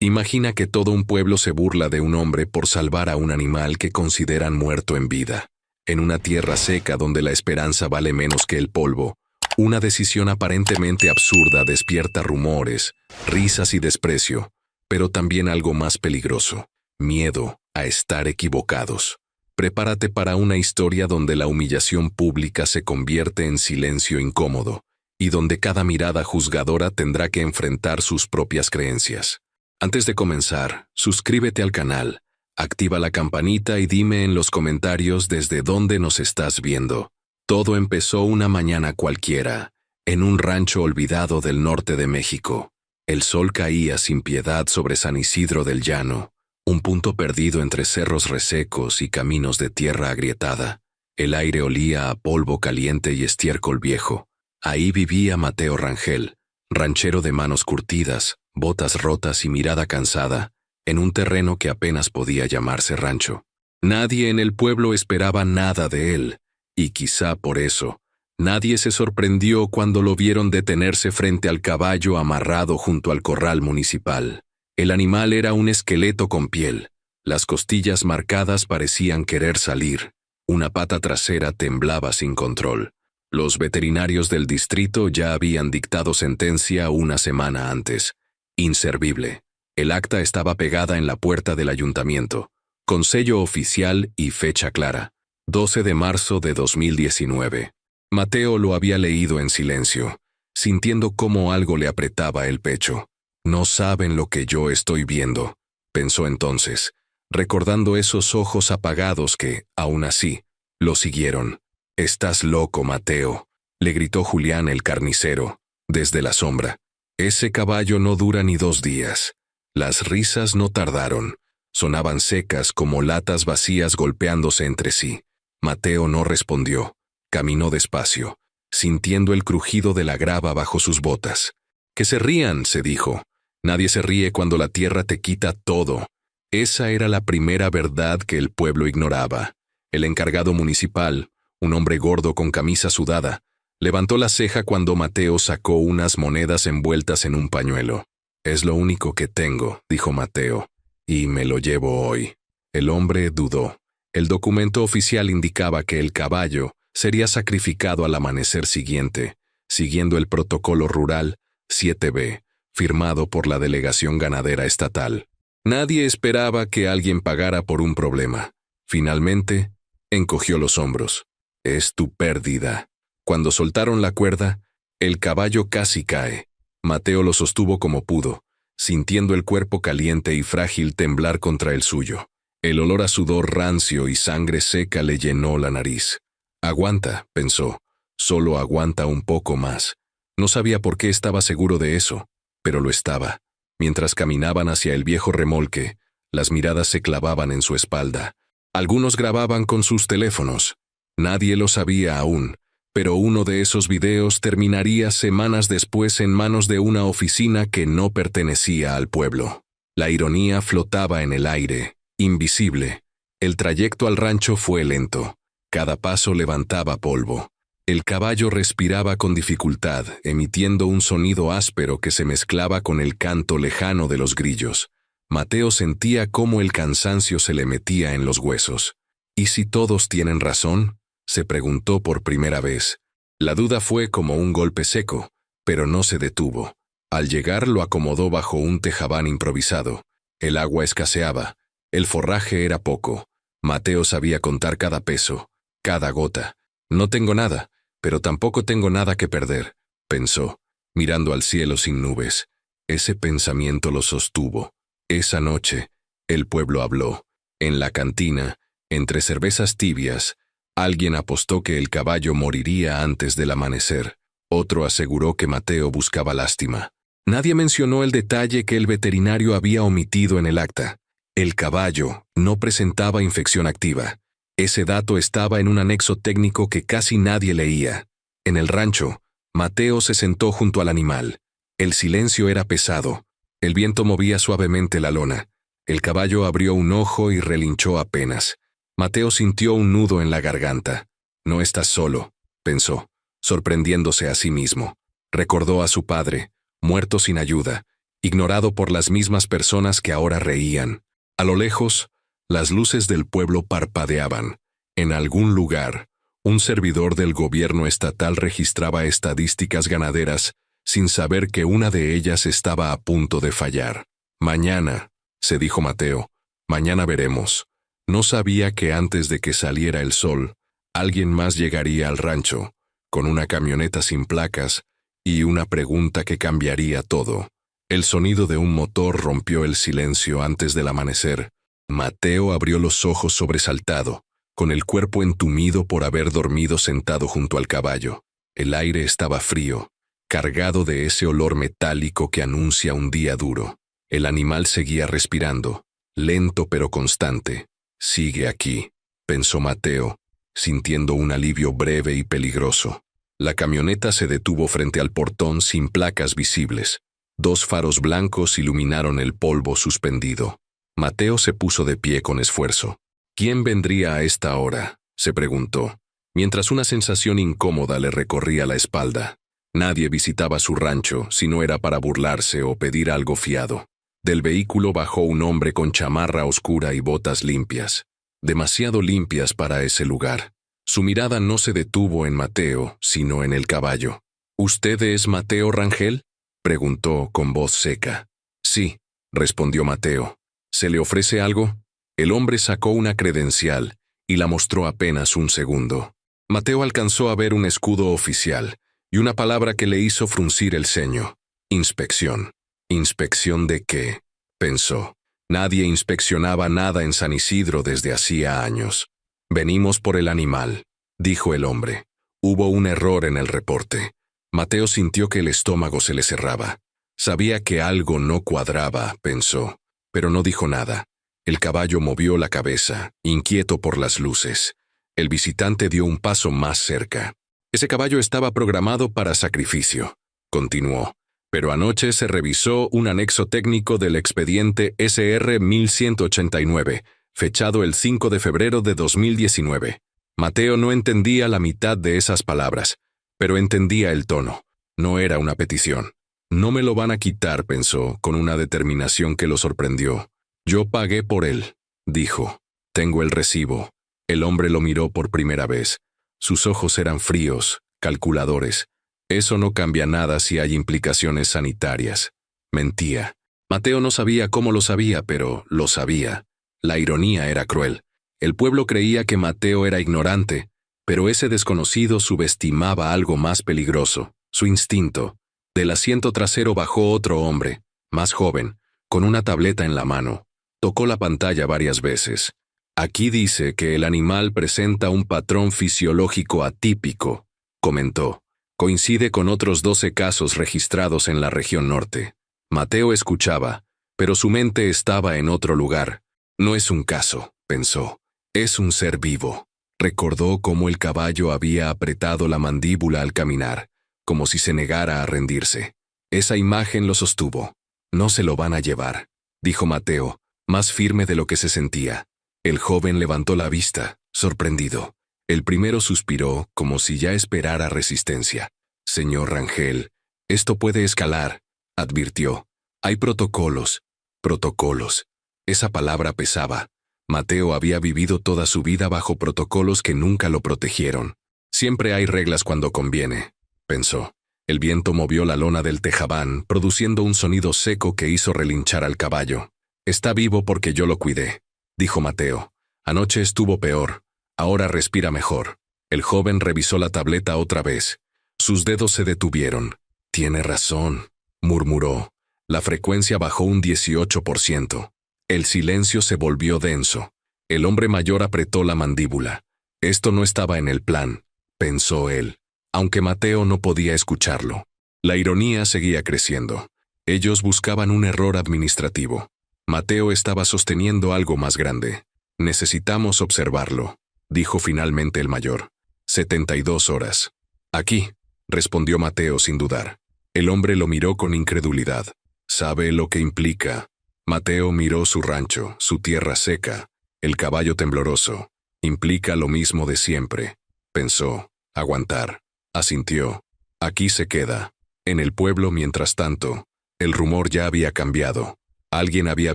Imagina que todo un pueblo se burla de un hombre por salvar a un animal que consideran muerto en vida. En una tierra seca donde la esperanza vale menos que el polvo, una decisión aparentemente absurda despierta rumores, risas y desprecio, pero también algo más peligroso: miedo a estar equivocados. Prepárate para una historia donde la humillación pública se convierte en silencio incómodo, y donde cada mirada juzgadora tendrá que enfrentar sus propias creencias. Antes de comenzar, suscríbete al canal, activa la campanita y dime en los comentarios desde dónde nos estás viendo. Todo empezó una mañana cualquiera, en un rancho olvidado del norte de México. El sol caía sin piedad sobre San Isidro del Llano, un punto perdido entre cerros resecos y caminos de tierra agrietada. El aire olía a polvo caliente y estiércol viejo. Ahí vivía Mateo Rangel, ranchero de manos curtidas, botas rotas y mirada cansada, en un terreno que apenas podía llamarse rancho. Nadie en el pueblo esperaba nada de él, y quizá por eso, nadie se sorprendió cuando lo vieron detenerse frente al caballo amarrado junto al corral municipal. El animal era un esqueleto con piel. Las costillas marcadas parecían querer salir. Una pata trasera temblaba sin control. Los veterinarios del distrito ya habían dictado sentencia una semana antes. Inservible. El acta estaba pegada en la puerta del ayuntamiento, con sello oficial y fecha clara: 12 de marzo de 2019. Mateo lo había leído en silencio, sintiendo cómo algo le apretaba el pecho. No saben lo que yo estoy viendo, pensó entonces, recordando esos ojos apagados que, aún así, lo siguieron. «Estás loco, Mateo», le gritó Julián el carnicero, desde la sombra. «Ese caballo no dura ni 2 días». Las risas no tardaron. Sonaban secas como latas vacías golpeándose entre sí. Mateo no respondió. Caminó despacio, sintiendo el crujido de la grava bajo sus botas. «Que se rían», se dijo. «Nadie se ríe cuando la tierra te quita todo». Esa era la primera verdad que el pueblo ignoraba. El encargado municipal, un hombre gordo con camisa sudada, levantó la ceja cuando Mateo sacó unas monedas envueltas en un pañuelo. «Es lo único que tengo», dijo Mateo, «y me lo llevo hoy». El hombre dudó. El documento oficial indicaba que el caballo sería sacrificado al amanecer siguiente, siguiendo el protocolo rural 7B, firmado por la delegación ganadera estatal. Nadie esperaba que alguien pagara por un problema. Finalmente, encogió los hombros. «Es tu pérdida». Cuando soltaron la cuerda, el caballo casi cae. Mateo lo sostuvo como pudo, sintiendo el cuerpo caliente y frágil temblar contra el suyo. El olor a sudor rancio y sangre seca le llenó la nariz. «Aguanta», pensó, «solo aguanta un poco más». No sabía por qué estaba seguro de eso, pero lo estaba. Mientras caminaban hacia el viejo remolque, las miradas se clavaban en su espalda. Algunos grababan con sus teléfonos. Nadie lo sabía aún, pero uno de esos videos terminaría semanas después en manos de una oficina que no pertenecía al pueblo. La ironía flotaba en el aire, invisible. El trayecto al rancho fue lento. Cada paso levantaba polvo. El caballo respiraba con dificultad, emitiendo un sonido áspero que se mezclaba con el canto lejano de los grillos. Mateo sentía cómo el cansancio se le metía en los huesos. «¿Y si todos tienen razón?», se preguntó por primera vez. La duda fue como un golpe seco, pero no se detuvo. Al llegar lo acomodó bajo un tejabán improvisado. El agua escaseaba. El forraje era poco. Mateo sabía contar cada peso, cada gota. «No tengo nada, pero tampoco tengo nada que perder», pensó, mirando al cielo sin nubes. Ese pensamiento lo sostuvo. Esa noche, el pueblo habló. En la cantina, entre cervezas tibias, alguien apostó que el caballo moriría antes del amanecer. Otro aseguró que Mateo buscaba lástima. Nadie mencionó el detalle que el veterinario había omitido en el acta. El caballo no presentaba infección activa. Ese dato estaba en un anexo técnico que casi nadie leía. En el rancho, Mateo se sentó junto al animal. El silencio era pesado. El viento movía suavemente la lona. El caballo abrió un ojo y relinchó apenas. Mateo sintió un nudo en la garganta. «No estás solo», pensó, sorprendiéndose a sí mismo. Recordó a su padre, muerto sin ayuda, ignorado por las mismas personas que ahora reían. A lo lejos, las luces del pueblo parpadeaban. En algún lugar, un servidor del gobierno estatal registraba estadísticas ganaderas sin saber que una de ellas estaba a punto de fallar. Mañana, se dijo Mateo, mañana veremos. No sabía que antes de que saliera el sol, alguien más llegaría al rancho, con una camioneta sin placas y una pregunta que cambiaría todo. El sonido de un motor rompió el silencio antes del amanecer. Mateo abrió los ojos sobresaltado, con el cuerpo entumido por haber dormido sentado junto al caballo. El aire estaba frío, cargado de ese olor metálico que anuncia un día duro. El animal seguía respirando, lento pero constante. «Sigue aquí», pensó Mateo, sintiendo un alivio breve y peligroso. La camioneta se detuvo frente al portón sin placas visibles. 2 faros blancos iluminaron el polvo suspendido. Mateo se puso de pie con esfuerzo. ¿Quién vendría a esta hora?, se preguntó, mientras una sensación incómoda le recorría la espalda. Nadie visitaba su rancho si no era para burlarse o pedir algo fiado. Del vehículo bajó un hombre con chamarra oscura y botas limpias, demasiado limpias para ese lugar. Su mirada no se detuvo en Mateo, sino en el caballo. «¿Usted es Mateo Rangel?», preguntó con voz seca. «Sí», respondió Mateo. «¿Se le ofrece algo?». El hombre sacó una credencial y la mostró apenas un segundo. Mateo alcanzó a ver un escudo oficial y una palabra que le hizo fruncir el ceño. «Inspección». «¿Inspección de qué?», pensó. Nadie inspeccionaba nada en San Isidro desde hacía años. «Venimos por el animal», dijo el hombre. Hubo un error en el reporte. Mateo sintió que el estómago se le cerraba. Sabía que algo no cuadraba, pensó, pero no dijo nada. El caballo movió la cabeza, inquieto por las luces. El visitante dio un paso más cerca. «Ese caballo estaba programado para sacrificio», continuó. «Pero anoche se revisó un anexo técnico del expediente SR 1189, fechado el 5 de febrero de 2019. Mateo no entendía la mitad de esas palabras, pero entendía el tono. No era una petición. «No me lo van a quitar», pensó, con una determinación que lo sorprendió. «Yo pagué por él», dijo. «Tengo el recibo». El hombre lo miró por primera vez. Sus ojos eran fríos, calculadores. Eso no cambia nada si hay implicaciones sanitarias. Mentía. Mateo no sabía cómo lo sabía, pero lo sabía. La ironía era cruel. El pueblo creía que Mateo era ignorante, pero ese desconocido subestimaba algo más peligroso, su instinto. Del asiento trasero bajó otro hombre, más joven, con una tableta en la mano. Tocó la pantalla varias veces. «Aquí dice que el animal presenta un patrón fisiológico atípico», comentó. «Coincide con otros 12 casos registrados en la región norte». Mateo escuchaba, pero su mente estaba en otro lugar. «No es un caso», pensó. «Es un ser vivo». Recordó cómo el caballo había apretado la mandíbula al caminar, como si se negara a rendirse. Esa imagen lo sostuvo. «No se lo van a llevar», dijo Mateo, más firme de lo que se sentía. El joven levantó la vista, sorprendido. El primero suspiró, como si ya esperara resistencia. «Señor Rangel, esto puede escalar», advirtió. «Hay protocolos». Protocolos. Esa palabra pesaba. Mateo había vivido toda su vida bajo protocolos que nunca lo protegieron. «Siempre hay reglas cuando conviene», pensó. El viento movió la lona del tejabán, produciendo un sonido seco que hizo relinchar al caballo. «Está vivo porque yo lo cuidé», dijo Mateo. «Anoche estuvo peor. Ahora respira mejor». El joven revisó la tableta otra vez. Sus dedos se detuvieron. «Tiene razón», murmuró. La frecuencia bajó un 18%. El silencio se volvió denso. El hombre mayor apretó la mandíbula. Esto no estaba en el plan, pensó él, aunque Mateo no podía escucharlo. La ironía seguía creciendo. Ellos buscaban un error administrativo. Mateo estaba sosteniendo algo más grande. «Necesitamos observarlo», dijo finalmente el mayor. 72 horas. «Aquí», respondió Mateo sin dudar. El hombre lo miró con incredulidad. «¿Sabe lo que implica?» Mateo miró su rancho, su tierra seca, el caballo tembloroso. «Implica lo mismo de siempre», pensó. «Aguantar». Asintió. «Aquí se queda». En el pueblo, mientras tanto, El rumor ya había cambiado. Alguien había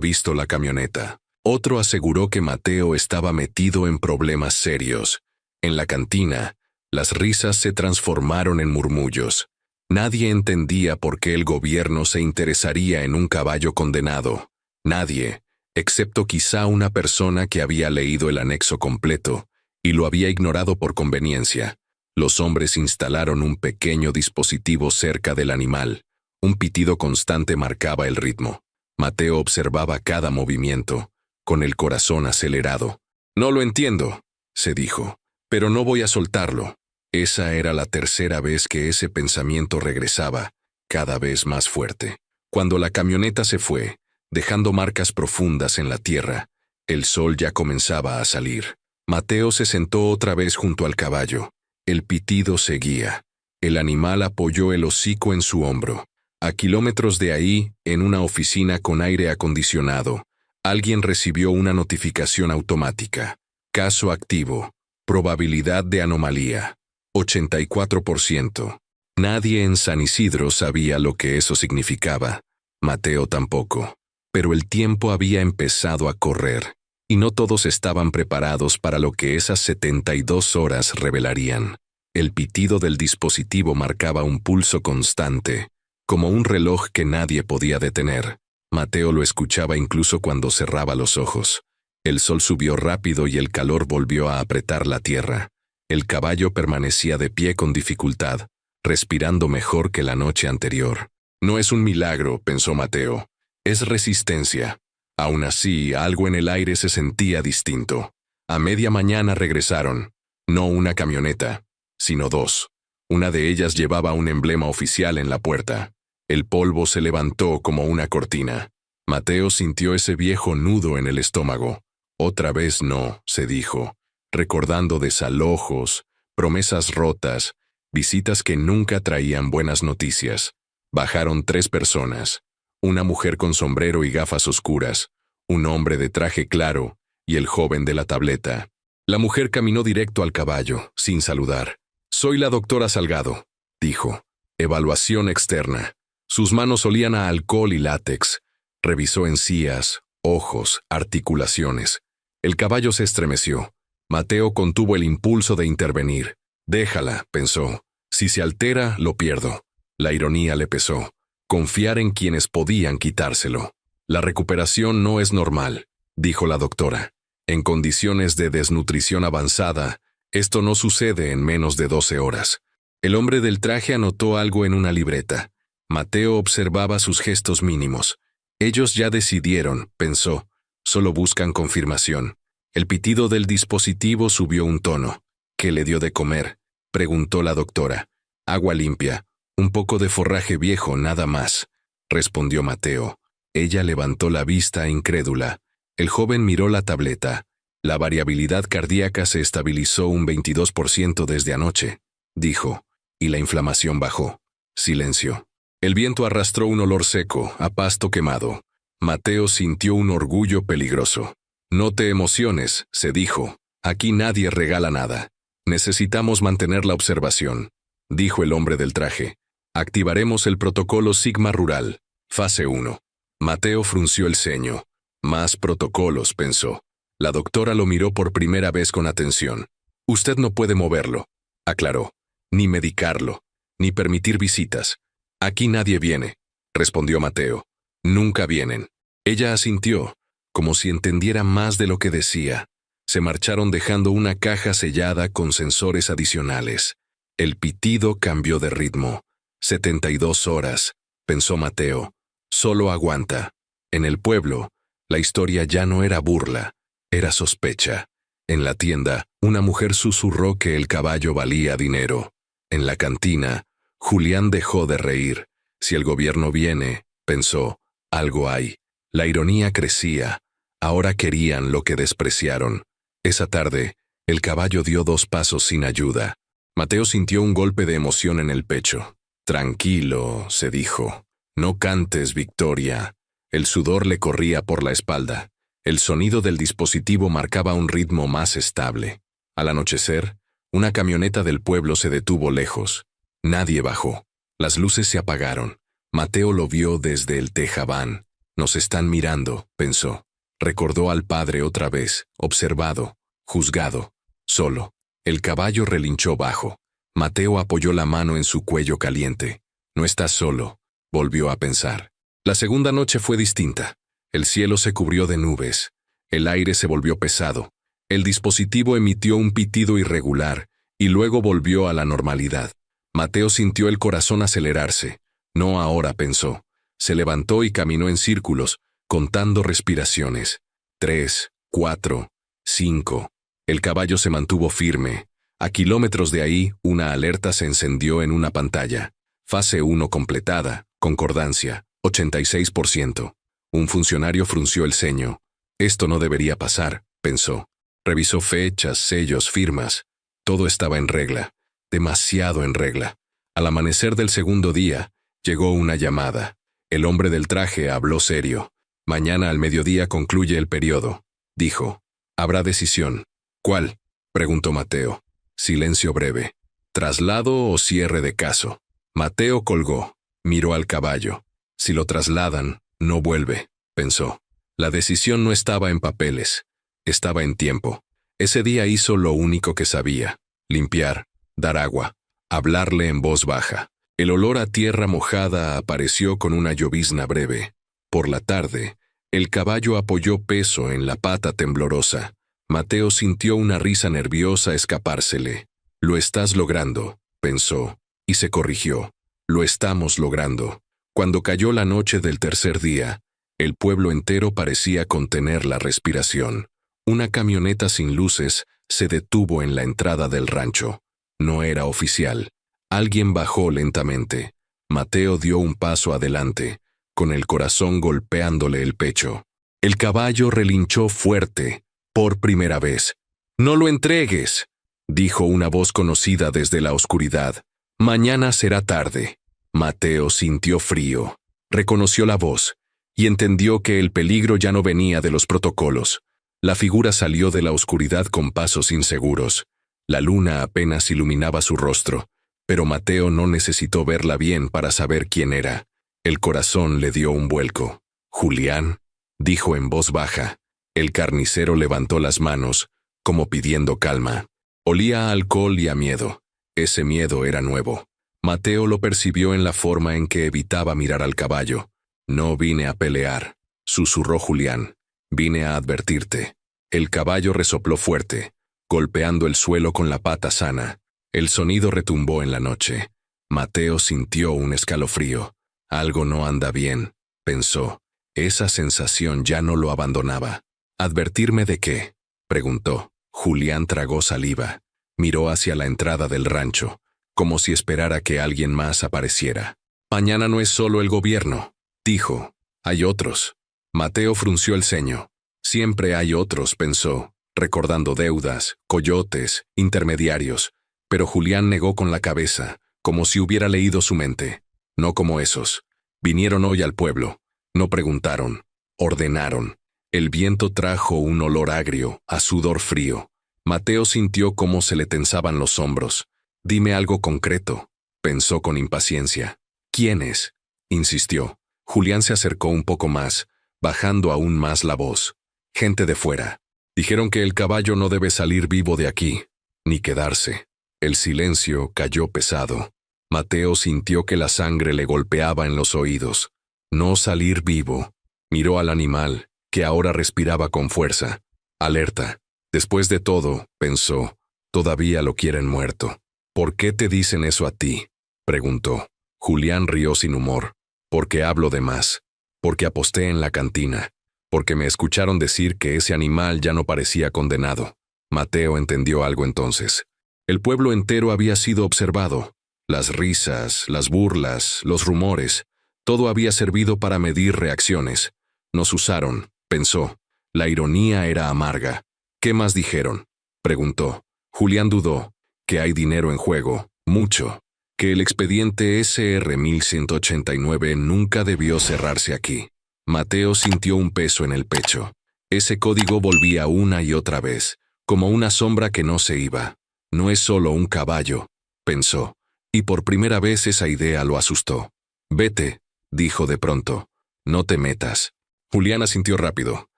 visto la camioneta. Otro aseguró que Mateo estaba metido en problemas serios. En la cantina, las risas se transformaron en murmullos. Nadie entendía por qué el gobierno se interesaría en un caballo condenado. Nadie, excepto quizá una persona que había leído el anexo completo y lo había ignorado por conveniencia. Los hombres instalaron un pequeño dispositivo cerca del animal. Un pitido constante marcaba el ritmo. Mateo observaba cada movimiento, con el corazón acelerado. «No lo entiendo», se dijo, «pero no voy a soltarlo». Esa era la tercera vez que ese pensamiento regresaba, cada vez más fuerte. Cuando la camioneta se fue, dejando marcas profundas en la tierra, el sol ya comenzaba a salir. Mateo se sentó otra vez junto al caballo. El pitido seguía. El animal apoyó el hocico en su hombro. A kilómetros de ahí, en una oficina con aire acondicionado, alguien recibió una notificación automática. Caso activo. Probabilidad de anomalía. 84%. Nadie en San Isidro sabía lo que eso significaba. Mateo tampoco. Pero el tiempo había empezado a correr, y no todos estaban preparados para lo que esas 72 horas revelarían. El pitido del dispositivo marcaba un pulso constante, como un reloj que nadie podía detener. Mateo lo escuchaba incluso cuando cerraba los ojos. El sol subió rápido y el calor volvió a apretar la tierra. El caballo permanecía de pie con dificultad, respirando mejor que la noche anterior. «No es un milagro», pensó Mateo. «Es resistencia». Aún así, algo en el aire se sentía distinto. A media mañana regresaron. No una camioneta, sino dos. Una de ellas llevaba un emblema oficial en la puerta. El polvo se levantó como una cortina. Mateo sintió ese viejo nudo en el estómago. «Otra vez no», se dijo, recordando desalojos, promesas rotas, visitas que nunca traían buenas noticias. Bajaron 3 personas. Una mujer con sombrero y gafas oscuras, un hombre de traje claro y el joven de la tableta. La mujer caminó directo al caballo, sin saludar. «Soy la doctora Salgado», dijo. «Evaluación externa». Sus manos olían a alcohol y látex. Revisó encías, ojos, articulaciones. El caballo se estremeció. Mateo contuvo el impulso de intervenir. «Déjala», pensó. «Si se altera, lo pierdo». La ironía le pesó. Confiar en quienes podían quitárselo. «La recuperación no es normal», dijo la doctora. «En condiciones de desnutrición avanzada, esto no sucede en menos de 12 horas». El hombre del traje anotó algo en una libreta. Mateo observaba sus gestos mínimos. Ellos ya decidieron, pensó. Solo buscan confirmación. El pitido del dispositivo subió un tono. «¿Qué le dio de comer?», preguntó la doctora. «Agua limpia. Un poco de forraje viejo, nada más», respondió Mateo. Ella levantó la vista incrédula. El joven miró la tableta. «La variabilidad cardíaca se estabilizó un 22% desde anoche», dijo, y la inflamación bajó. Silencio. El viento arrastró un olor seco, a pasto quemado. Mateo sintió un orgullo peligroso. «No te emociones», se dijo. «Aquí nadie regala nada. Necesitamos mantener la observación», dijo el hombre del traje. «Activaremos el protocolo Sigma Rural. Fase 1. Mateo frunció el ceño. «Más protocolos», pensó. La doctora lo miró por primera vez con atención. «Usted no puede moverlo», aclaró. «Ni medicarlo, ni permitir visitas. Aquí nadie viene», respondió Mateo. «Nunca vienen». Ella asintió, como si entendiera más de lo que decía. Se marcharon dejando una caja sellada con sensores adicionales. El pitido cambió de ritmo. 72 horas, pensó Mateo. Solo aguanta. En el pueblo, la historia ya no era burla, era sospecha. En la tienda, una mujer susurró que el caballo valía dinero. En la cantina, Julián dejó de reír. Si el gobierno viene, pensó, algo hay. La ironía crecía. Ahora querían lo que despreciaron. Esa tarde, el caballo dio 2 pasos sin ayuda. Mateo sintió un golpe de emoción en el pecho. «Tranquilo», se dijo. «No cantes victoria». El sudor le corría por la espalda. El sonido del dispositivo marcaba un ritmo más estable. Al anochecer, una camioneta del pueblo se detuvo lejos. Nadie bajó. Las luces se apagaron. Mateo lo vio desde el tejabán. Nos están mirando, pensó. Recordó al padre otra vez, observado, juzgado, solo. El caballo relinchó bajo. Mateo apoyó la mano en su cuello caliente. No estás solo, volvió a pensar. La segunda noche fue distinta. El cielo se cubrió de nubes. El aire se volvió pesado. El dispositivo emitió un pitido irregular y luego volvió a la normalidad. Mateo sintió el corazón acelerarse. No ahora, pensó. Se levantó y caminó en círculos, contando respiraciones. 3, 4, 5. El caballo se mantuvo firme. A kilómetros de ahí, una alerta se encendió en una pantalla. Fase 1 completada, concordancia, 86%. Un funcionario frunció el ceño. Esto no debería pasar, pensó. Revisó fechas, sellos, firmas. Todo estaba en regla, demasiado en regla. Al amanecer del segundo día, llegó una llamada. El hombre del traje habló serio. Mañana al mediodía concluye el periodo, dijo. Habrá decisión. ¿Cuál?, preguntó Mateo. Silencio breve. ¿Traslado o cierre de caso? Mateo colgó. Miró al caballo. Si lo trasladan, no vuelve, pensó. La decisión no estaba en papeles. Estaba en tiempo. Ese día hizo lo único que sabía. Limpiar, dar agua, hablarle en voz baja. El olor a tierra mojada apareció con una llovizna breve. Por la tarde, el caballo apoyó peso en la pata temblorosa. Mateo sintió una risa nerviosa escapársele. Lo estás logrando, pensó, y se corrigió. Lo estamos logrando. Cuando cayó la noche del tercer día, el pueblo entero parecía contener la respiración. Una camioneta sin luces se detuvo en la entrada del rancho. No era oficial. Alguien bajó lentamente. Mateo dio un paso adelante, con el corazón golpeándole el pecho. El caballo relinchó fuerte, por primera vez. «¡No lo entregues!», dijo una voz conocida desde la oscuridad. «Mañana será tarde». Mateo sintió frío. Reconoció la voz y entendió que el peligro ya no venía de los protocolos. La figura salió de la oscuridad con pasos inseguros. La luna apenas iluminaba su rostro, pero Mateo no necesitó verla bien para saber quién era. El corazón le dio un vuelco. «Julián», dijo en voz baja. El carnicero levantó las manos, como pidiendo calma. Olía a alcohol y a miedo. Ese miedo era nuevo. Mateo lo percibió en la forma en que evitaba mirar al caballo. «No vine a pelear», susurró Julián. «Vine a advertirte». El caballo resopló fuerte, golpeando el suelo con la pata sana. El sonido retumbó en la noche. Mateo sintió un escalofrío. Algo no anda bien, pensó. Esa sensación ya no lo abandonaba. «¿Advertirme de qué?», preguntó. Julián tragó saliva. Miró hacia la entrada del rancho, como si esperara que alguien más apareciera. «Mañana no es solo el gobierno», dijo. «Hay otros». Mateo frunció el ceño. Siempre hay otros, pensó, recordando deudas, coyotes, intermediarios. Pero Julián negó con la cabeza, como si hubiera leído su mente. «No como esos. Vinieron hoy al pueblo. No preguntaron. Ordenaron». El viento trajo un olor agrio, a sudor frío. Mateo sintió cómo se le tensaban los hombros. «Dime algo concreto», pensó con impaciencia. «¿Quiénes?», insistió. Julián se acercó un poco más, bajando aún más la voz. «Gente de fuera. Dijeron que el caballo no debe salir vivo de aquí, ni quedarse». El silencio cayó pesado. Mateo sintió que la sangre le golpeaba en los oídos. «No salir vivo». Miró al animal, que ahora respiraba con fuerza. Alerta. Después de todo, pensó, todavía lo quieren muerto. «¿Por qué te dicen eso a ti?», preguntó. Julián rió sin humor. «Porque hablo de más. Porque aposté en la cantina. Porque me escucharon decir que ese animal ya no parecía condenado». Mateo entendió algo entonces. El pueblo entero había sido observado. Las risas, las burlas, los rumores, todo había servido para medir reacciones. Nos usaron, pensó. La ironía era amarga. «¿Qué más dijeron?», preguntó. Julián dudó. «Que hay dinero en juego, mucho. Que el expediente SR 1189 nunca debió cerrarse aquí». Mateo sintió un peso en el pecho. Ese código volvía una y otra vez, como una sombra que no se iba. «No es solo un caballo», pensó, y por primera vez esa idea lo asustó. «Vete», dijo de pronto. No te metas. Julián asintió rápido.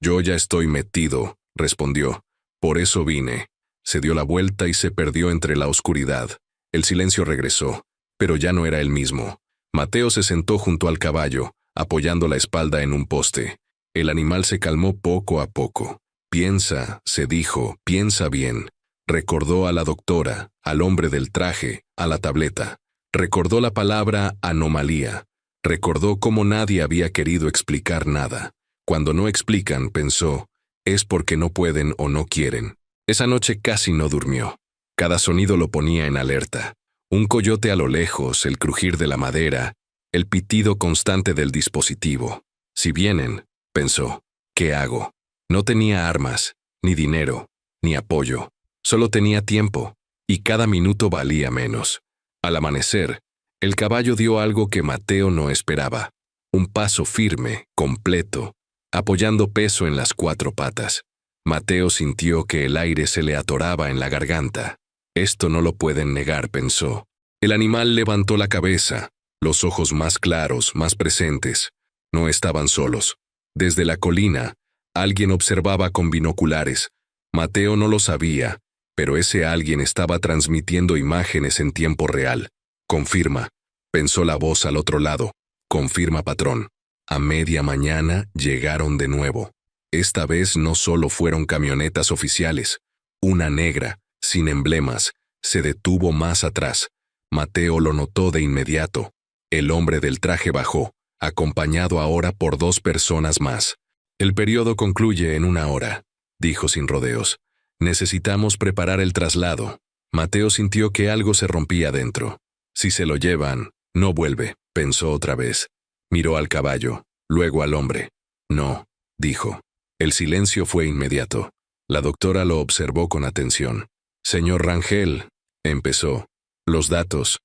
Yo ya estoy metido, respondió. Por eso vine. Se dio la vuelta y se perdió entre la oscuridad. El silencio regresó, pero ya no era el mismo. Mateo se sentó junto al caballo, apoyando la espalda en un poste. El animal se calmó poco a poco. Piensa, se dijo, piensa bien. Recordó a la doctora, al hombre del traje, a la tableta. Recordó la palabra anomalía. Recordó cómo nadie había querido explicar nada. Cuando no explican, pensó, es porque no pueden o no quieren. Esa noche casi no durmió. Cada sonido lo ponía en alerta. Un coyote a lo lejos, el crujir de la madera, el pitido constante del dispositivo. Si vienen, pensó, ¿qué hago? No tenía armas, ni dinero, ni apoyo. Solo tenía tiempo, y cada minuto valía menos. Al amanecer, el caballo dio algo que Mateo no esperaba. Un paso firme, completo, apoyando peso en las 4 patas. Mateo sintió que el aire se le atoraba en la garganta. Esto no lo pueden negar, pensó. El animal levantó la cabeza, los ojos más claros, más presentes. No estaban solos. Desde la colina, alguien observaba con binoculares. Mateo no lo sabía, pero ese alguien estaba transmitiendo imágenes en tiempo real. Confirma, pensó la voz al otro lado. Confirma, patrón. A media mañana llegaron de nuevo. Esta vez no solo fueron camionetas oficiales. Una negra, sin emblemas, se detuvo más atrás. Mateo lo notó de inmediato. El hombre del traje bajó, acompañado ahora por 2 personas más. El periodo concluye en 1 hora, dijo sin rodeos. Necesitamos preparar el traslado. Mateo sintió que algo se rompía dentro. Si se lo llevan, no vuelve, pensó otra vez. Miró al caballo, luego al hombre. No, dijo. El silencio fue inmediato. La doctora lo observó con atención. Señor Rangel, empezó. Los datos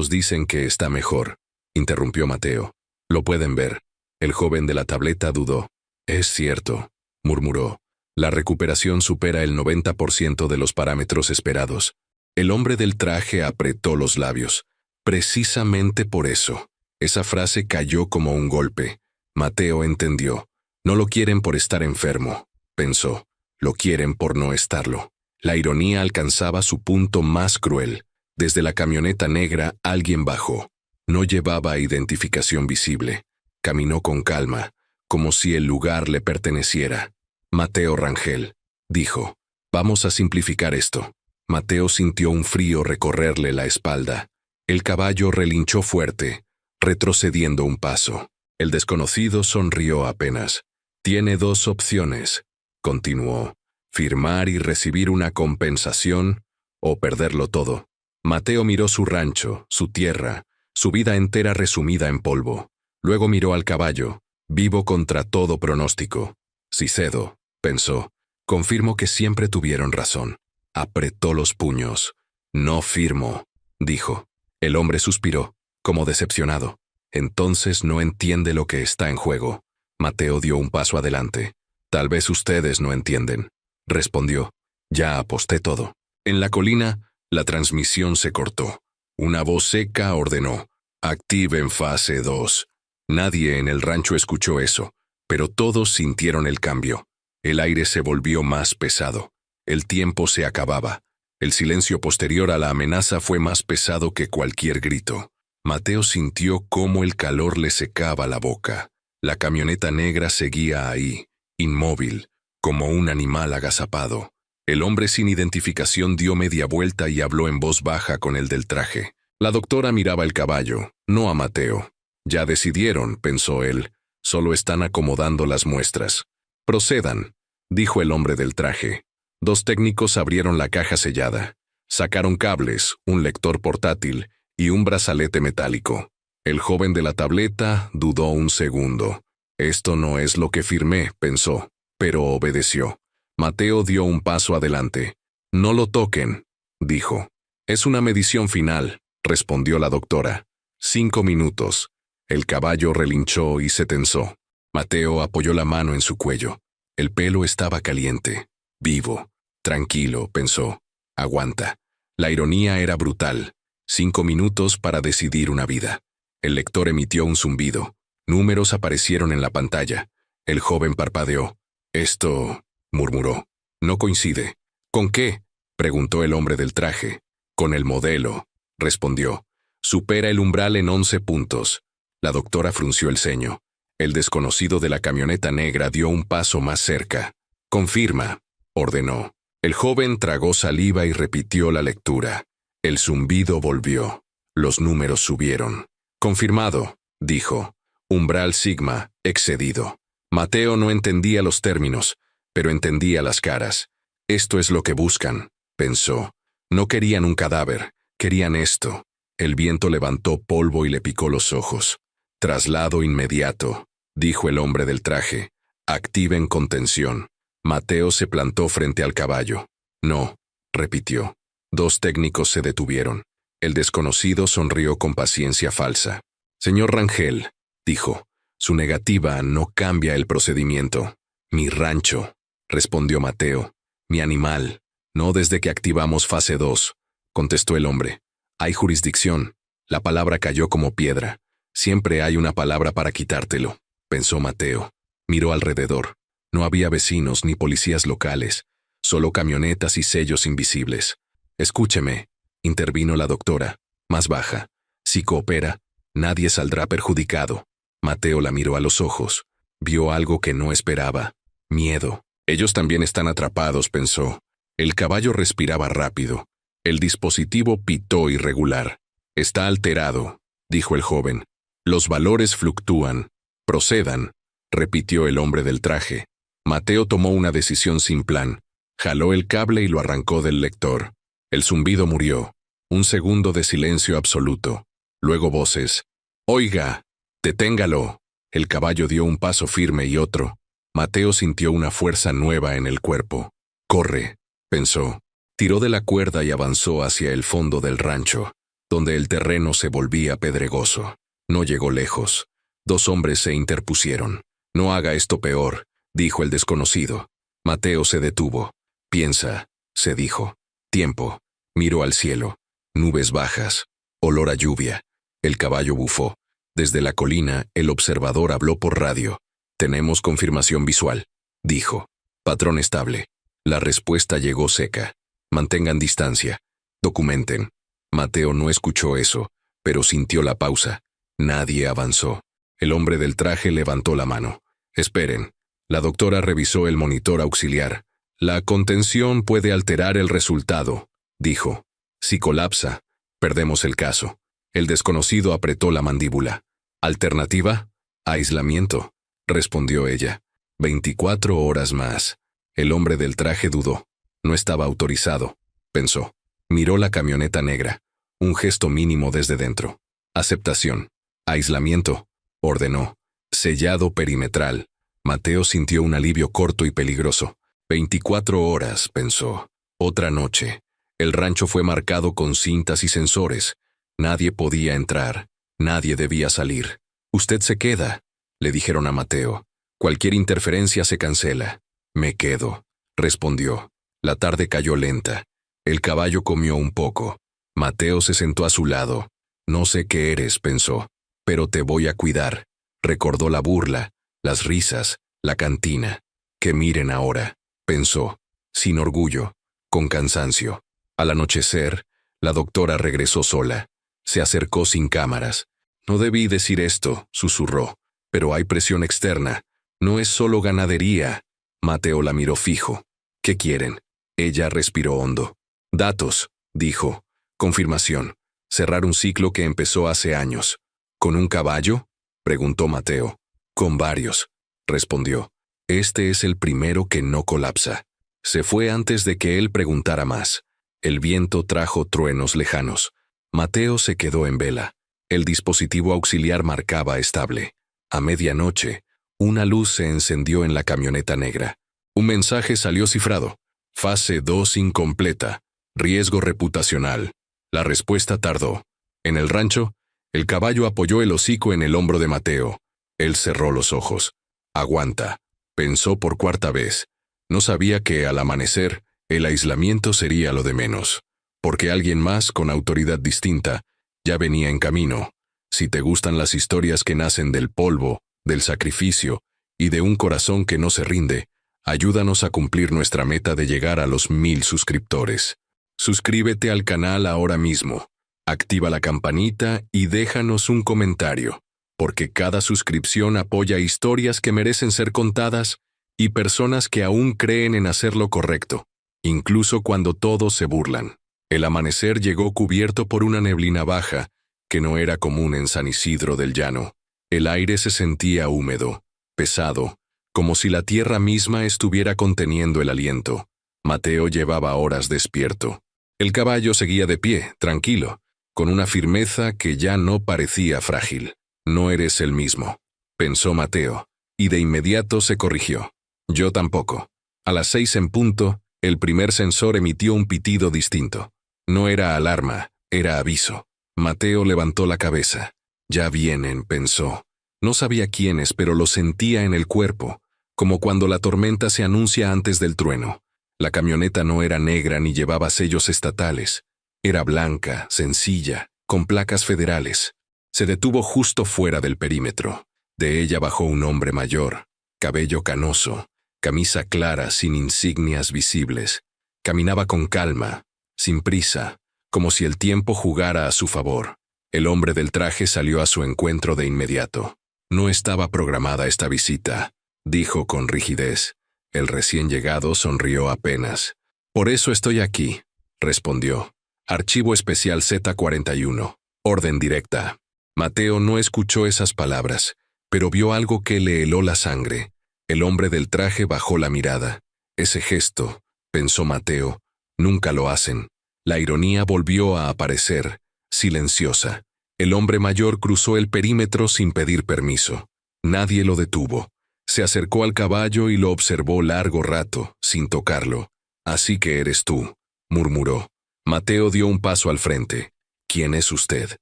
dicen que está mejor, interrumpió Mateo. Lo pueden ver. El joven de la tableta dudó. Es cierto, murmuró. La recuperación supera el 90% de los parámetros esperados. El hombre del traje apretó los labios. Precisamente por eso. Esa frase cayó como un golpe. Mateo entendió. No lo quieren por estar enfermo, pensó. Lo quieren por no estarlo. La ironía alcanzaba su punto más cruel. Desde la camioneta negra alguien bajó. No llevaba identificación visible. Caminó con calma, como si el lugar le perteneciera. Mateo Rangel, dijo. Vamos a simplificar esto. Mateo sintió un frío recorrerle la espalda. El caballo relinchó fuerte, retrocediendo un paso. El desconocido sonrió apenas. Tiene 2 opciones, continuó. Firmar y recibir una compensación o perderlo todo. Mateo miró su rancho, su tierra, su vida entera resumida en polvo. Luego miró al caballo, vivo contra todo pronóstico. Si cedo, pensó, confirmo que siempre tuvieron razón. Apretó los puños. No firmo, dijo. El hombre suspiró, como decepcionado. Entonces no entiende lo que está en juego. Mateo dio un paso adelante. Tal vez ustedes no entienden, respondió. Ya aposté todo. En la colina, la transmisión se cortó. Una voz seca ordenó. Activen fase 2. Nadie en el rancho escuchó eso, pero todos sintieron el cambio. El aire se volvió más pesado. El tiempo se acababa. El silencio posterior a la amenaza fue más pesado que cualquier grito. Mateo sintió cómo el calor le secaba la boca. La camioneta negra seguía ahí, inmóvil, como un animal agazapado. El hombre sin identificación dio media vuelta y habló en voz baja con el del traje. La doctora miraba el caballo, no a Mateo. Ya decidieron, pensó él. Solo están acomodando las muestras. Procedan, dijo el hombre del traje. 2 técnicos abrieron la caja sellada. Sacaron cables, un lector portátil y un brazalete metálico. El joven de la tableta dudó un segundo. Esto no es lo que firmé, pensó, pero obedeció. Mateo dio un paso adelante. No lo toquen, dijo. Es una medición final, respondió la doctora. 5 minutos. El caballo relinchó y se tensó. Mateo apoyó la mano en su cuello. El pelo estaba caliente. Vivo. Tranquilo, pensó. Aguanta. La ironía era brutal. 5 minutos para decidir una vida. El lector emitió un zumbido. Números aparecieron en la pantalla. El joven parpadeó. «Esto», murmuró, «no coincide». «¿Con qué?», preguntó el hombre del traje. «Con el modelo», respondió. «Supera el umbral en 11 puntos». La doctora frunció el ceño. El desconocido de la camioneta negra dio un paso más cerca. «Confirma», ordenó. El joven tragó saliva y repitió la lectura. El zumbido volvió. Los números subieron. «Confirmado», dijo. «Umbral sigma, excedido». Mateo no entendía los términos, pero entendía las caras. «Esto es lo que buscan», pensó. No querían un cadáver, querían esto. El viento levantó polvo y le picó los ojos. «Traslado inmediato», dijo el hombre del traje. «Activen contención». Mateo se plantó frente al caballo. «No», repitió. 2 técnicos se detuvieron. El desconocido sonrió con paciencia falsa. «Señor Rangel», dijo, «su negativa no cambia el procedimiento». «Mi rancho», respondió Mateo. «Mi animal». «No desde que activamos fase 2», contestó el hombre. «Hay jurisdicción». La palabra cayó como piedra. «Siempre hay una palabra para quitártelo», pensó Mateo. Miró alrededor. No había vecinos ni policías locales, solo camionetas y sellos invisibles. «Escúcheme», intervino la doctora, más baja. «Si coopera, nadie saldrá perjudicado». Mateo la miró a los ojos. Vio algo que no esperaba. Miedo. Ellos también están atrapados, pensó. El caballo respiraba rápido. El dispositivo pitó irregular. «Está alterado», dijo el joven. «Los valores fluctúan. Procedan», repitió el hombre del traje. Mateo tomó una decisión sin plan. Jaló el cable y lo arrancó del lector. El zumbido murió. Un segundo de silencio absoluto. Luego voces. «Oiga, deténgalo». El caballo dio un paso firme y otro. Mateo sintió una fuerza nueva en el cuerpo. «Corre», pensó. Tiró de la cuerda y avanzó hacia el fondo del rancho, donde el terreno se volvía pedregoso. No llegó lejos. 2 hombres se interpusieron. «No haga esto peor», dijo el desconocido. Mateo se detuvo. «Piensa», se dijo. «Tiempo». Miró al cielo. Nubes bajas. Olor a lluvia. El caballo bufó. Desde la colina, el observador habló por radio. «Tenemos confirmación visual», dijo. «Patrón estable». La respuesta llegó seca. «Mantengan distancia. Documenten». Mateo no escuchó eso, pero sintió la pausa. Nadie avanzó. El hombre del traje levantó la mano. «Esperen». La doctora revisó el monitor auxiliar. «La contención puede alterar el resultado», dijo. «Si colapsa, perdemos el caso». El desconocido apretó la mandíbula. «¿Alternativa?» «Aislamiento», respondió ella. 24 horas más. El hombre del traje dudó. No estaba autorizado, pensó. Miró la camioneta negra. Un gesto mínimo desde dentro. «Aceptación». «Aislamiento», ordenó. «Sellado perimetral». Mateo sintió un alivio corto y peligroso. 24 horas, pensó. Otra noche. El rancho fue marcado con cintas y sensores. Nadie podía entrar. Nadie debía salir. «Usted se queda», le dijeron a Mateo. «Cualquier interferencia se cancela». «Me quedo», respondió. La tarde cayó lenta. El caballo comió un poco. Mateo se sentó a su lado. «No sé qué eres», pensó, «pero te voy a cuidar». Recordó la burla, las risas, la cantina. «Que miren ahora», pensó, sin orgullo, con cansancio. Al anochecer, la doctora regresó sola. Se acercó sin cámaras. «No debí decir esto», susurró, «pero hay presión externa. No es solo ganadería». Mateo la miró fijo. «¿Qué quieren?» Ella respiró hondo. «Datos», dijo. «Confirmación. Cerrar un ciclo que empezó hace años». «¿Con un caballo?», preguntó Mateo. «Con varios», respondió. «Este es el primero que no colapsa». Se fue antes de que él preguntara más. El viento trajo truenos lejanos. Mateo se quedó en vela. El dispositivo auxiliar marcaba estable. A medianoche, una luz se encendió en la camioneta negra. Un mensaje salió cifrado. «Fase 2 incompleta. Riesgo reputacional». La respuesta tardó. En el rancho, el caballo apoyó el hocico en el hombro de Mateo. Él cerró los ojos. «Aguanta», pensó por 4ª vez. No sabía que, al amanecer, el aislamiento sería lo de menos, porque alguien más, con autoridad distinta, ya venía en camino. Si te gustan las historias que nacen del polvo, del sacrificio y de un corazón que no se rinde, ayúdanos a cumplir nuestra meta de llegar a los 1000 suscriptores. Suscríbete al canal ahora mismo, activa la campanita y déjanos un comentario, porque cada suscripción apoya historias que merecen ser contadas y personas que aún creen en hacer lo correcto, incluso cuando todos se burlan. El amanecer llegó cubierto por una neblina baja, que no era común en San Isidro del Llano. El aire se sentía húmedo, pesado, como si la tierra misma estuviera conteniendo el aliento. Mateo llevaba horas despierto. El caballo seguía de pie, tranquilo, con una firmeza que ya no parecía frágil. No eres el mismo, pensó Mateo, y de inmediato se corrigió. Yo tampoco. A las 6 en punto, el primer sensor emitió un pitido distinto. No era alarma, era aviso. Mateo levantó la cabeza. Ya vienen, pensó. No sabía quiénes, pero lo sentía en el cuerpo, como cuando la tormenta se anuncia antes del trueno. La camioneta no era negra ni llevaba sellos estatales. Era blanca, sencilla, con placas federales. Se detuvo justo fuera del perímetro. De ella bajó un hombre mayor, cabello canoso, camisa clara sin insignias visibles. Caminaba con calma, sin prisa, como si el tiempo jugara a su favor. El hombre del traje salió a su encuentro de inmediato. No estaba programada esta visita, dijo con rigidez. El recién llegado sonrió apenas. Por eso estoy aquí, respondió. Archivo especial Z41. Orden directa. Mateo no escuchó esas palabras, pero vio algo que le heló la sangre. El hombre del traje bajó la mirada. Ese gesto, pensó Mateo, nunca lo hacen. La ironía volvió a aparecer, silenciosa. El hombre mayor cruzó el perímetro sin pedir permiso. Nadie lo detuvo. Se acercó al caballo y lo observó largo rato, sin tocarlo. Así que eres tú, murmuró. Mateo dio un paso al frente. ¿Quién es usted?,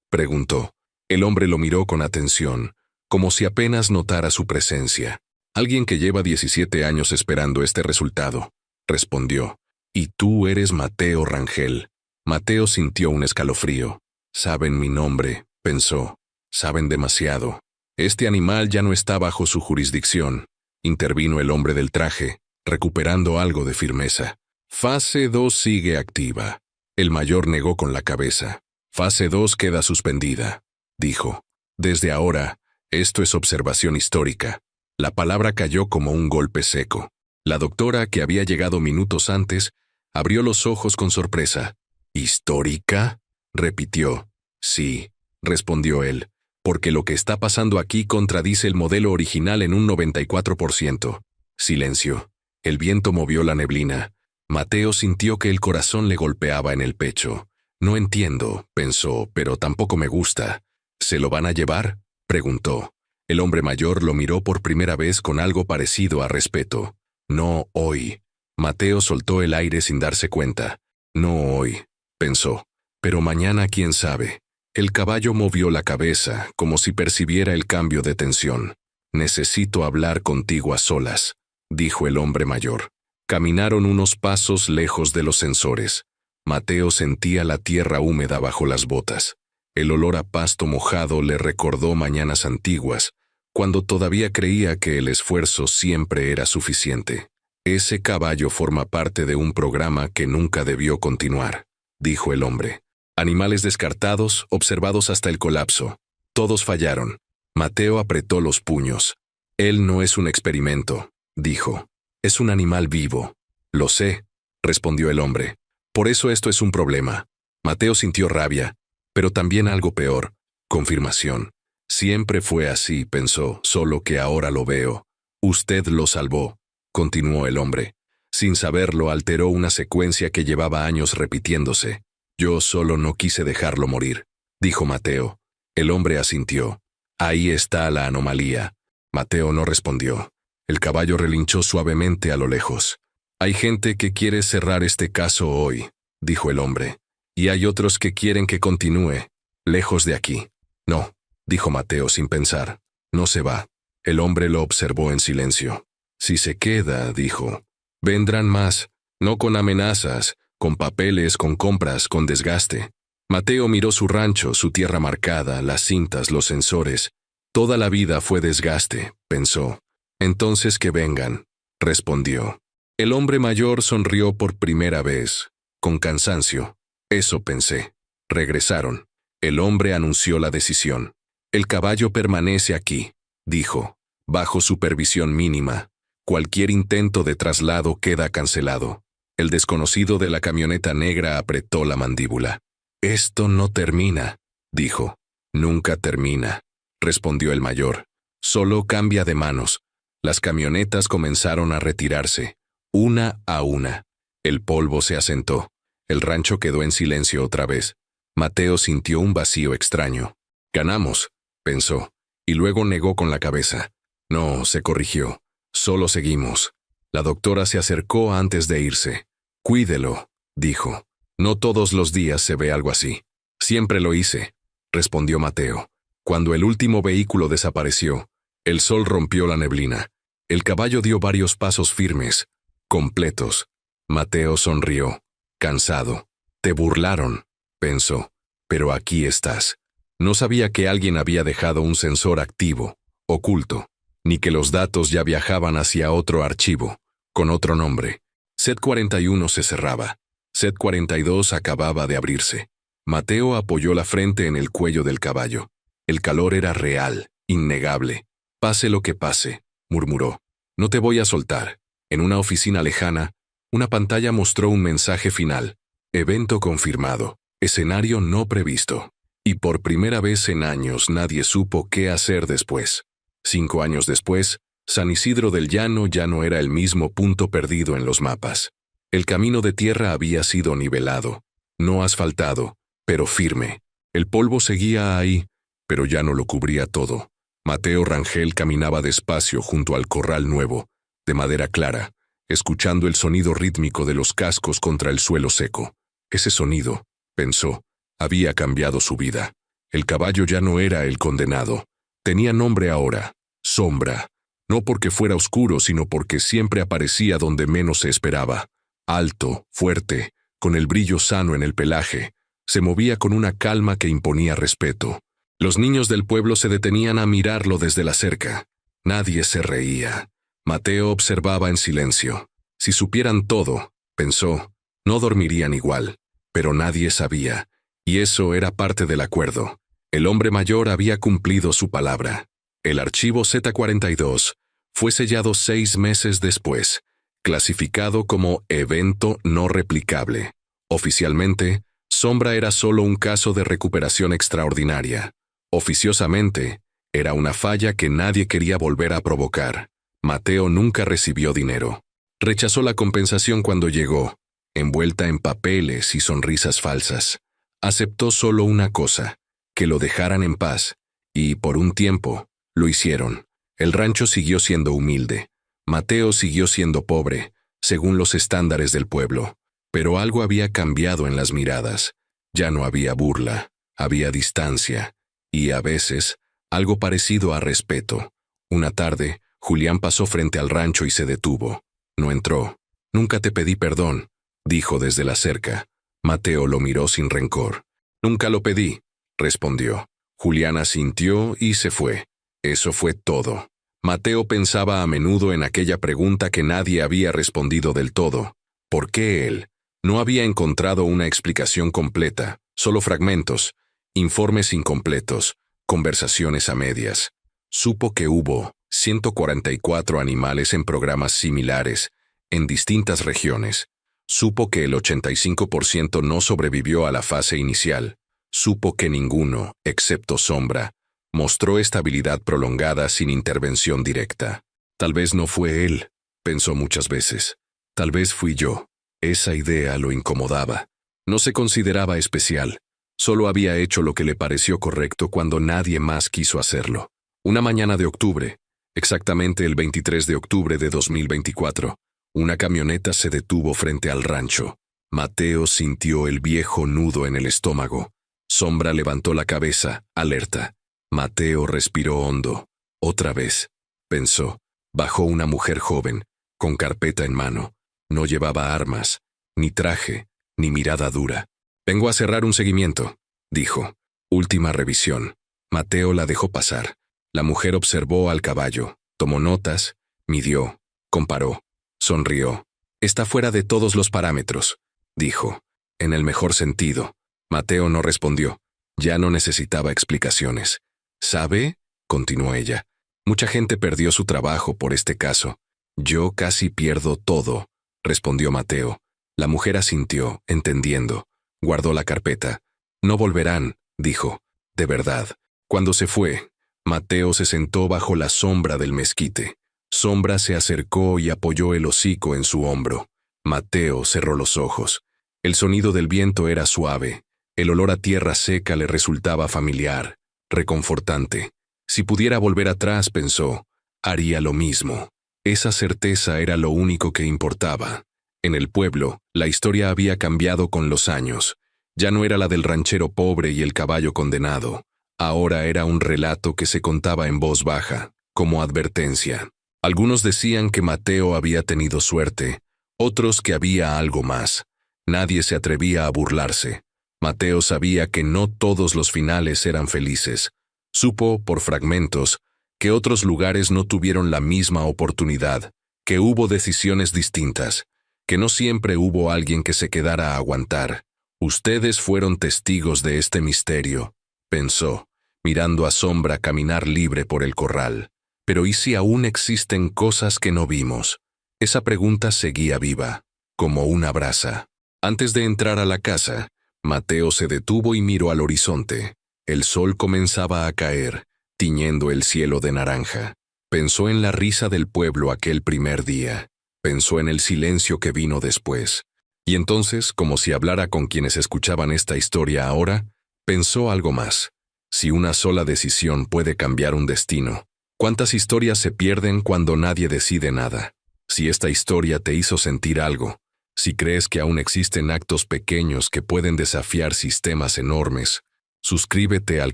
preguntó. El hombre lo miró con atención, como si apenas notara su presencia. Alguien que lleva 17 años esperando este resultado, respondió. Y tú eres Mateo Rangel. Mateo sintió un escalofrío. Saben mi nombre, pensó. Saben demasiado. Este animal ya no está bajo su jurisdicción, intervino el hombre del traje, recuperando algo de firmeza. Fase 2 sigue activa. El mayor negó con la cabeza. Fase 2 queda suspendida, dijo. Desde ahora, esto es observación histórica. La palabra cayó como un golpe seco. La doctora, que había llegado minutos antes, abrió los ojos con sorpresa. ¿Histórica?, repitió. Sí, respondió él, porque lo que está pasando aquí contradice el modelo original en un 94%. Silencio. El viento movió la neblina. Mateo sintió que el corazón le golpeaba en el pecho. No entiendo, pensó, pero tampoco me gusta. ¿Se lo van a llevar?, preguntó. El hombre mayor lo miró por primera vez con algo parecido a respeto. No hoy. Mateo soltó el aire sin darse cuenta. No hoy, pensó. Pero mañana quién sabe. El caballo movió la cabeza, como si percibiera el cambio de tensión. Necesito hablar contigo a solas, dijo el hombre mayor. Caminaron unos pasos lejos de los sensores. Mateo sentía la tierra húmeda bajo las botas. El olor a pasto mojado le recordó mañanas antiguas, cuando todavía creía que el esfuerzo siempre era suficiente. Ese caballo forma parte de un programa que nunca debió continuar, dijo el hombre. Animales descartados, observados hasta el colapso. Todos fallaron. Mateo apretó los puños. Él no es un experimento, dijo. Es un animal vivo. Lo sé, respondió el hombre. Por eso esto es un problema. Mateo sintió rabia, pero también algo peor, confirmación. Siempre fue así, pensó, solo que ahora lo veo. Usted lo salvó, continuó el hombre. Sin saberlo, alteró una secuencia que llevaba años repitiéndose. Yo solo no quise dejarlo morir, dijo Mateo. El hombre asintió. Ahí está la anomalía. Mateo no respondió. El caballo relinchó suavemente a lo lejos. Hay gente que quiere cerrar este caso hoy, dijo el hombre. Y hay otros que quieren que continúe, lejos de aquí. No, dijo Mateo sin pensar. No se va. El hombre lo observó en silencio. Si se queda, dijo. Vendrán más, no con amenazas, con papeles, con compras, con desgaste. Mateo miró su rancho, su tierra marcada, las cintas, los sensores. Toda la vida fue desgaste, pensó. Entonces que vengan, respondió. El hombre mayor sonrió por primera vez, con cansancio. Eso pensé. Regresaron. El hombre anunció la decisión. El caballo permanece aquí, dijo, bajo supervisión mínima. Cualquier intento de traslado queda cancelado. El desconocido de la camioneta negra apretó la mandíbula. Esto no termina, dijo. Nunca termina, respondió el mayor. Solo cambia de manos. Las camionetas comenzaron a retirarse, una a una. El polvo se asentó. El rancho quedó en silencio otra vez. Mateo sintió un vacío extraño. Ganamos, pensó, y luego negó con la cabeza. No, se corrigió. Solo seguimos. La doctora se acercó antes de irse. Cuídelo, dijo. No todos los días se ve algo así. Siempre lo hice, respondió Mateo. Cuando el último vehículo desapareció, el sol rompió la neblina. El caballo dio varios pasos firmes, completos. Mateo sonrió, cansado. Te burlaron, pensó, pero aquí estás. No sabía que alguien había dejado un sensor activo, oculto, ni que los datos ya viajaban hacia otro archivo, con otro nombre. Set 41 se cerraba. Set 42 acababa de abrirse. Mateo apoyó la frente en el cuello del caballo. El calor era real, innegable. Pase lo que pase, murmuró. No te voy a soltar. En una oficina lejana, una pantalla mostró un mensaje final. Evento confirmado. Escenario no previsto. Y por primera vez en años nadie supo qué hacer después. 5 años después, San Isidro del Llano ya no era el mismo punto perdido en los mapas. El camino de tierra había sido nivelado, no asfaltado, pero firme. El polvo seguía ahí, pero ya no lo cubría todo. Mateo Rangel caminaba despacio junto al corral nuevo, de madera clara, escuchando el sonido rítmico de los cascos contra el suelo seco. Ese sonido, pensó, había cambiado su vida. El caballo ya no era el condenado. Tenía nombre ahora, Sombra. No porque fuera oscuro, sino porque siempre aparecía donde menos se esperaba. Alto, fuerte, con el brillo sano en el pelaje, se movía con una calma que imponía respeto. Los niños del pueblo se detenían a mirarlo desde la cerca. Nadie se reía. Mateo observaba en silencio. Si supieran todo, pensó, no dormirían igual. Pero nadie sabía, y eso era parte del acuerdo. El hombre mayor había cumplido su palabra. El archivo Z42 fue sellado 6 meses después, clasificado como evento no replicable. Oficialmente, Sombra era solo un caso de recuperación extraordinaria. Oficiosamente, era una falla que nadie quería volver a provocar. Mateo nunca recibió dinero. Rechazó la compensación cuando llegó, envuelta en papeles y sonrisas falsas. Aceptó solo una cosa, que lo dejaran en paz, y por un tiempo, lo hicieron. El rancho siguió siendo humilde. Mateo siguió siendo pobre, según los estándares del pueblo. Pero algo había cambiado en las miradas. Ya no había burla, había distancia, y a veces, algo parecido a respeto. Una tarde, Julián pasó frente al rancho y se detuvo. No entró. Nunca te pedí perdón, dijo desde la cerca. Mateo lo miró sin rencor. Nunca lo pedí, respondió. Julián asintió y se fue. Eso fue todo. Mateo pensaba a menudo en aquella pregunta que nadie había respondido del todo. ¿Por qué él? No había encontrado una explicación completa, solo fragmentos, informes incompletos, conversaciones a medias. Supo que hubo 144 animales en programas similares, en distintas regiones. Supo que el 85% no sobrevivió a la fase inicial. Supo que ninguno, excepto Sombra, mostró estabilidad prolongada sin intervención directa. Tal vez no fue él, pensó muchas veces. Tal vez fui yo. Esa idea lo incomodaba. No se consideraba especial. Solo había hecho lo que le pareció correcto cuando nadie más quiso hacerlo. Una mañana de octubre, exactamente el 23 de octubre de 2024, una camioneta se detuvo frente al rancho. Mateo sintió el viejo nudo en el estómago. Sombra levantó la cabeza, alerta. Mateo respiró hondo. Otra vez, pensó. Bajó una mujer joven, con carpeta en mano. No llevaba armas, ni traje, ni mirada dura. Vengo a cerrar un seguimiento, dijo. Última revisión. Mateo la dejó pasar. La mujer observó al caballo, tomó notas, midió, comparó, sonrió. Está fuera de todos los parámetros, dijo. En el mejor sentido. Mateo no respondió. Ya no necesitaba explicaciones. ¿Sabe? Continuó ella. Mucha gente perdió su trabajo por este caso. Yo casi pierdo todo, respondió Mateo. La mujer asintió, entendiendo. Guardó la carpeta. No volverán, dijo. De verdad. Cuando se fue, Mateo se sentó bajo la sombra del mezquite. Sombra se acercó y apoyó el hocico en su hombro. Mateo cerró los ojos. El sonido del viento era suave. El olor a tierra seca le resultaba familiar, reconfortante. Si pudiera volver atrás, pensó, haría lo mismo. Esa certeza era lo único que importaba. En el pueblo, la historia había cambiado con los años. Ya no era la del ranchero pobre y el caballo condenado. Ahora era un relato que se contaba en voz baja, como advertencia. Algunos decían que Mateo había tenido suerte, otros que había algo más. Nadie se atrevía a burlarse. Mateo sabía que no todos los finales eran felices. Supo, por fragmentos, que otros lugares no tuvieron la misma oportunidad, que hubo decisiones distintas, que no siempre hubo alguien que se quedara a aguantar. Ustedes fueron testigos de este misterio, pensó, mirando a Sombra caminar libre por el corral. Pero ¿y si aún existen cosas que no vimos? Esa pregunta seguía viva, como una brasa. Antes de entrar a la casa, Mateo se detuvo y miró al horizonte. El sol comenzaba a caer, tiñendo el cielo de naranja. Pensó en la risa del pueblo aquel primer día. Pensó en el silencio que vino después. Y entonces, como si hablara con quienes escuchaban esta historia ahora, pensó algo más. Si una sola decisión puede cambiar un destino, ¿cuántas historias se pierden cuando nadie decide nada? Si esta historia te hizo sentir algo, si crees que aún existen actos pequeños que pueden desafiar sistemas enormes, suscríbete al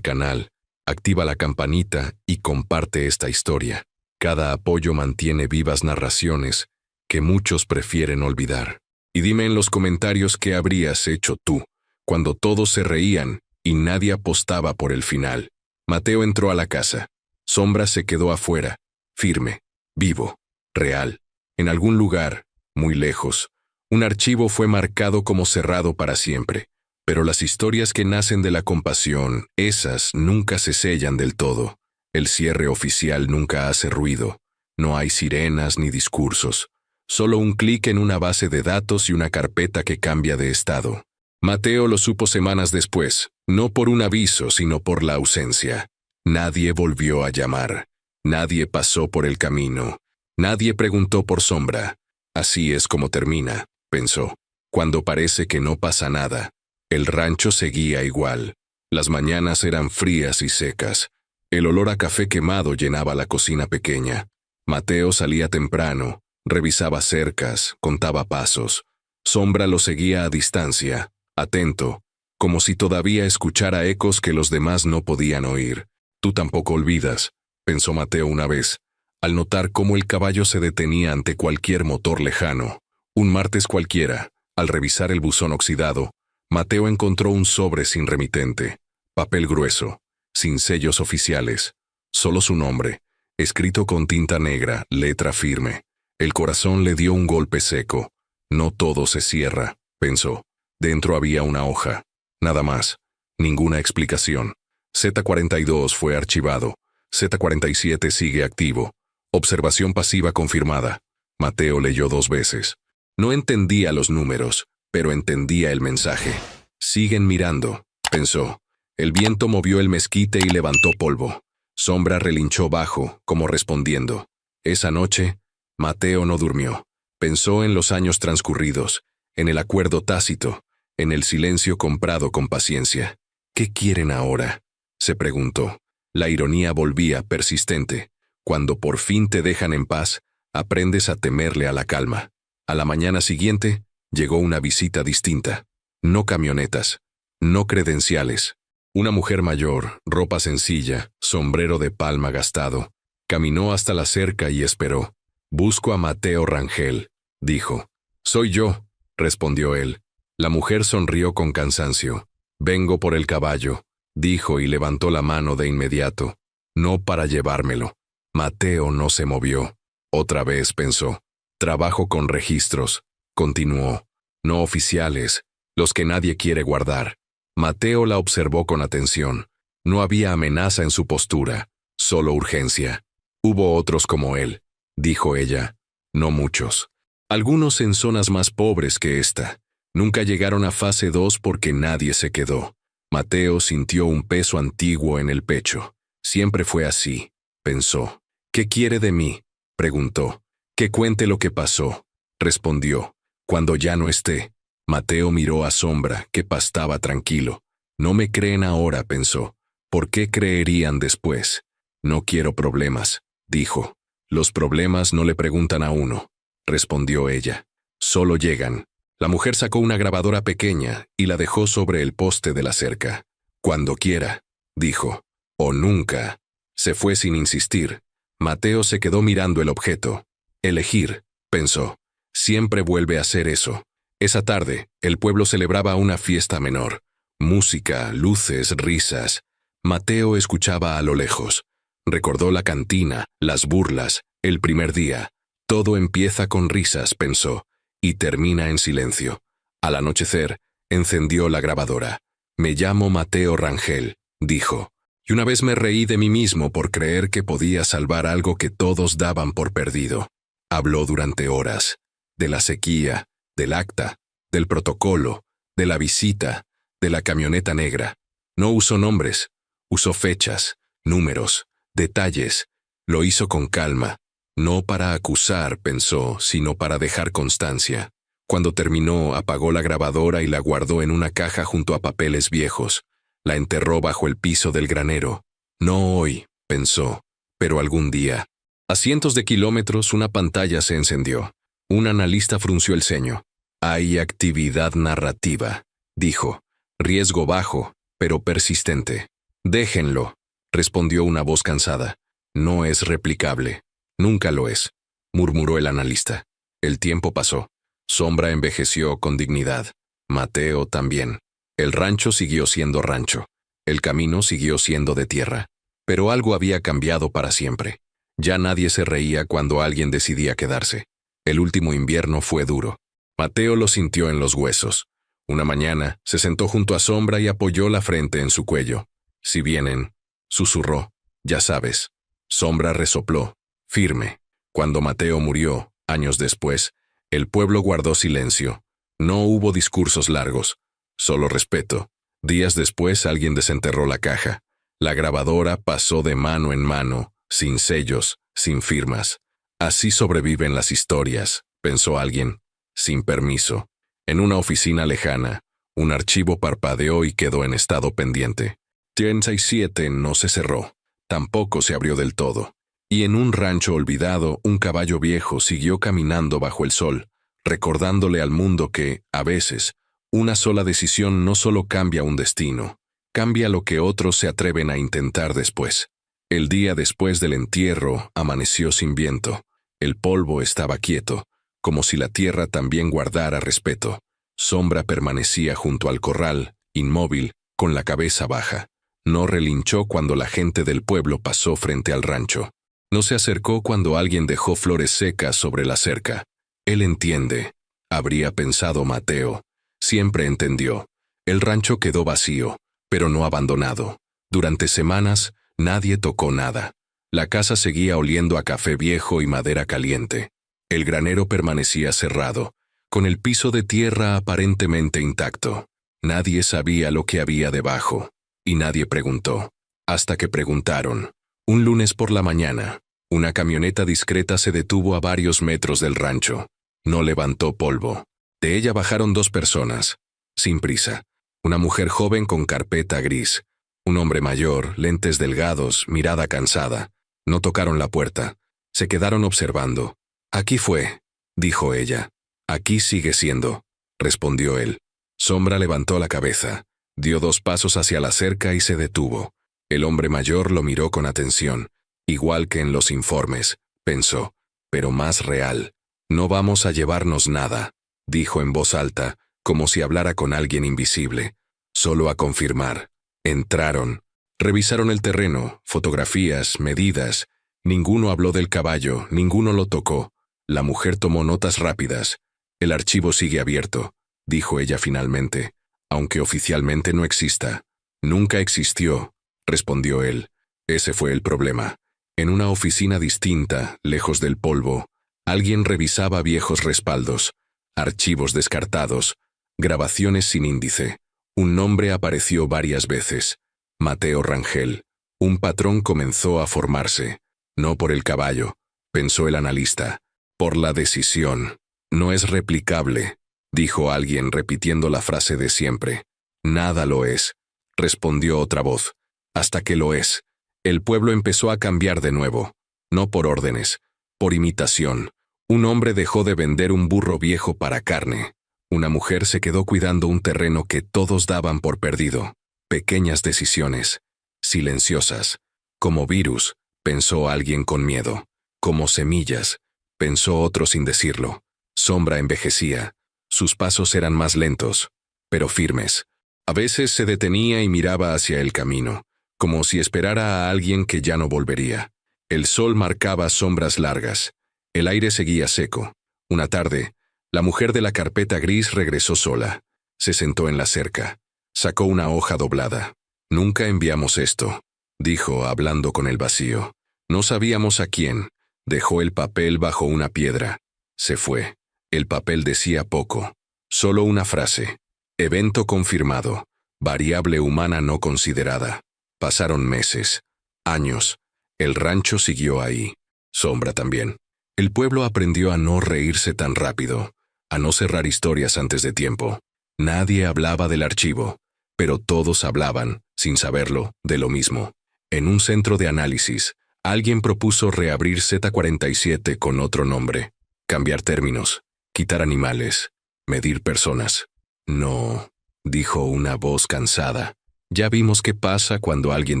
canal, activa la campanita y comparte esta historia. Cada apoyo mantiene vivas narraciones que muchos prefieren olvidar. Y dime en los comentarios qué habrías hecho tú, cuando todos se reían y nadie apostaba por el final. Mateo entró a la casa. Sombra se quedó afuera, firme, vivo, real. En algún lugar, muy lejos, un archivo fue marcado como cerrado para siempre. Pero las historias que nacen de la compasión, esas nunca se sellan del todo. El cierre oficial nunca hace ruido. No hay sirenas ni discursos. Solo un clic en una base de datos y una carpeta que cambia de estado. Mateo lo supo semanas después, no por un aviso, sino por la ausencia. Nadie volvió a llamar. Nadie pasó por el camino. Nadie preguntó por Sombra. Así es como termina, pensó. Cuando parece que no pasa nada. El rancho seguía igual. Las mañanas eran frías y secas. El olor a café quemado llenaba la cocina pequeña. Mateo salía temprano, revisaba cercas, contaba pasos. Sombra lo seguía a distancia, atento, como si todavía escuchara ecos que los demás no podían oír. Tú tampoco olvidas, pensó Mateo una vez, al notar cómo el caballo se detenía ante cualquier motor lejano. Un martes cualquiera, al revisar el buzón oxidado, Mateo encontró un sobre sin remitente, papel grueso, sin sellos oficiales, solo su nombre, escrito con tinta negra, letra firme. El corazón le dio un golpe seco. No todo se cierra, pensó. Dentro había una hoja. Nada más. Ninguna explicación. Z42 fue archivado. Z47 sigue activo. Observación pasiva confirmada. Mateo leyó 2 veces. No entendía los números, pero entendía el mensaje. Siguen mirando, pensó. El viento movió el mezquite y levantó polvo. Sombra relinchó bajo, como respondiendo. Esa noche, Mateo no durmió. Pensó en los años transcurridos, en el acuerdo tácito, en el silencio comprado con paciencia. ¿Qué quieren ahora?, se preguntó. La ironía volvía persistente. Cuando por fin te dejan en paz, aprendes a temerle a la calma. A la mañana siguiente, llegó una visita distinta. No camionetas, no credenciales. Una mujer mayor, ropa sencilla, sombrero de palma gastado, caminó hasta la cerca y esperó. «Busco a Mateo Rangel», dijo. «Soy yo», respondió él. La mujer sonrió con cansancio. «Vengo por el caballo», dijo y levantó la mano de inmediato. «No para llevármelo». Mateo no se movió. Otra vez pensó. «Trabajo con registros», continuó. «No oficiales, los que nadie quiere guardar». Mateo la observó con atención. No había amenaza en su postura, solo urgencia. «Hubo otros como él», dijo ella. «No muchos. Algunos en zonas más pobres que esta. Nunca llegaron a fase 2 porque nadie se quedó». Mateo sintió un peso antiguo en el pecho. Siempre fue así, pensó. «¿Qué quiere de mí?», preguntó. «Que cuente lo que pasó», respondió. «Cuando ya no esté». Mateo miró a Sombra, que pastaba tranquilo. «No me creen ahora», pensó. «¿Por qué creerían después?» «No quiero problemas», dijo. «Los problemas no le preguntan a uno», respondió ella. «Solo llegan». La mujer sacó una grabadora pequeña y la dejó sobre el poste de la cerca. «Cuando quiera», dijo. «O nunca». Se fue sin insistir. Mateo se quedó mirando el objeto. «Elegir», pensó. «Siempre vuelve a hacer eso». Esa tarde, el pueblo celebraba una fiesta menor. Música, luces, risas. Mateo escuchaba a lo lejos. Recordó la cantina, las burlas, el primer día. Todo empieza con risas, pensó, y termina en silencio. Al anochecer, encendió la grabadora. «Me llamo Mateo Rangel», dijo. «Y una vez me reí de mí mismo por creer que podía salvar algo que todos daban por perdido». Habló durante horas. De la sequía, del acta, del protocolo, de la visita, de la camioneta negra. No usó nombres, usó fechas, números, detalles. Lo hizo con calma. No para acusar, pensó, sino para dejar constancia. Cuando terminó, apagó la grabadora y la guardó en una caja junto a papeles viejos. La enterró bajo el piso del granero. «No hoy», pensó, «pero algún día». A cientos de kilómetros una pantalla se encendió. Un analista frunció el ceño. «Hay actividad narrativa», dijo. «Riesgo bajo, pero persistente». «Déjenlo», respondió una voz cansada. «No es replicable». «Nunca lo es», murmuró el analista. El tiempo pasó. Sombra envejeció con dignidad. Mateo también. El rancho siguió siendo rancho. El camino siguió siendo de tierra. Pero algo había cambiado para siempre. Ya nadie se reía cuando alguien decidía quedarse. El último invierno fue duro. Mateo lo sintió en los huesos. Una mañana, se sentó junto a Sombra y apoyó la frente en su cuello. «Si vienen», susurró. «Ya sabes». Sombra resopló, firme. Cuando Mateo murió, años después, el pueblo guardó silencio. No hubo discursos largos, solo respeto. Días después alguien desenterró la caja. La grabadora pasó de mano en mano, sin sellos, sin firmas. «Así sobreviven las historias», pensó alguien, sin permiso. En una oficina lejana, un archivo parpadeó y quedó en estado pendiente. 37 no se cerró, tampoco se abrió del todo. Y en un rancho olvidado, un caballo viejo siguió caminando bajo el sol, recordándole al mundo que, a veces, una sola decisión no solo cambia un destino, cambia lo que otros se atreven a intentar después. El día después del entierro amaneció sin viento. El polvo estaba quieto, como si la tierra también guardara respeto. Sombra permanecía junto al corral, inmóvil, con la cabeza baja. No relinchó cuando la gente del pueblo pasó frente al rancho. No se acercó cuando alguien dejó flores secas sobre la cerca. Él entiende, habría pensado Mateo. Siempre entendió. El rancho quedó vacío, pero no abandonado. Durante semanas, nadie tocó nada. La casa seguía oliendo a café viejo y madera caliente. El granero permanecía cerrado, con el piso de tierra aparentemente intacto. Nadie sabía lo que había debajo, y nadie preguntó. Hasta que preguntaron. Un lunes por la mañana, una camioneta discreta se detuvo a varios metros del rancho. No levantó polvo. De ella bajaron 2 personas, sin prisa. Una mujer joven con carpeta gris. Un hombre mayor, lentes delgados, mirada cansada. No tocaron la puerta. Se quedaron observando. «Aquí fue», dijo ella. «Aquí sigue siendo», respondió él. Sombra levantó la cabeza, dio 2 pasos hacia la cerca y se detuvo. El hombre mayor lo miró con atención, igual que en los informes, pensó, pero más real. «No vamos a llevarnos nada», dijo en voz alta, como si hablara con alguien invisible, solo a confirmar. Entraron. Revisaron el terreno, fotografías, medidas. Ninguno habló del caballo, ninguno lo tocó. La mujer tomó notas rápidas. El archivo sigue abierto, dijo ella finalmente, aunque oficialmente no exista. Nunca existió, respondió él. Ese fue el problema. En una oficina distinta, lejos del polvo, alguien revisaba viejos respaldos, archivos descartados, grabaciones sin índice. Un nombre apareció varias veces. Mateo Rangel. Un patrón comenzó a formarse. No por el caballo, pensó el analista. Por la decisión. No es replicable, dijo alguien repitiendo la frase de siempre. Nada lo es, respondió otra voz. Hasta que lo es. El pueblo empezó a cambiar de nuevo. No por órdenes, por imitación. Un hombre dejó de vender un burro viejo para carne. Una mujer se quedó cuidando un terreno que todos daban por perdido. Pequeñas decisiones. Silenciosas. Como virus, pensó alguien con miedo. Como semillas, pensó otro sin decirlo. Sombra envejecía. Sus pasos eran más lentos, pero firmes. A veces se detenía y miraba hacia el camino, como si esperara a alguien que ya no volvería. El sol marcaba sombras largas. El aire seguía seco. Una tarde, la mujer de la carpeta gris regresó sola. Se sentó en la cerca. Sacó una hoja doblada. Nunca enviamos esto, dijo, hablando con el vacío. No sabíamos a quién. Dejó el papel bajo una piedra. Se fue. El papel decía poco. Solo una frase. Evento confirmado. Variable humana no considerada. Pasaron meses. Años. El rancho siguió ahí. Sombra también. El pueblo aprendió a no reírse tan rápido, a no cerrar historias antes de tiempo. Nadie hablaba del archivo, pero todos hablaban, sin saberlo, de lo mismo. En un centro de análisis, alguien propuso reabrir Z47 con otro nombre, cambiar términos, quitar animales, medir personas. No, dijo una voz cansada. Ya vimos qué pasa cuando alguien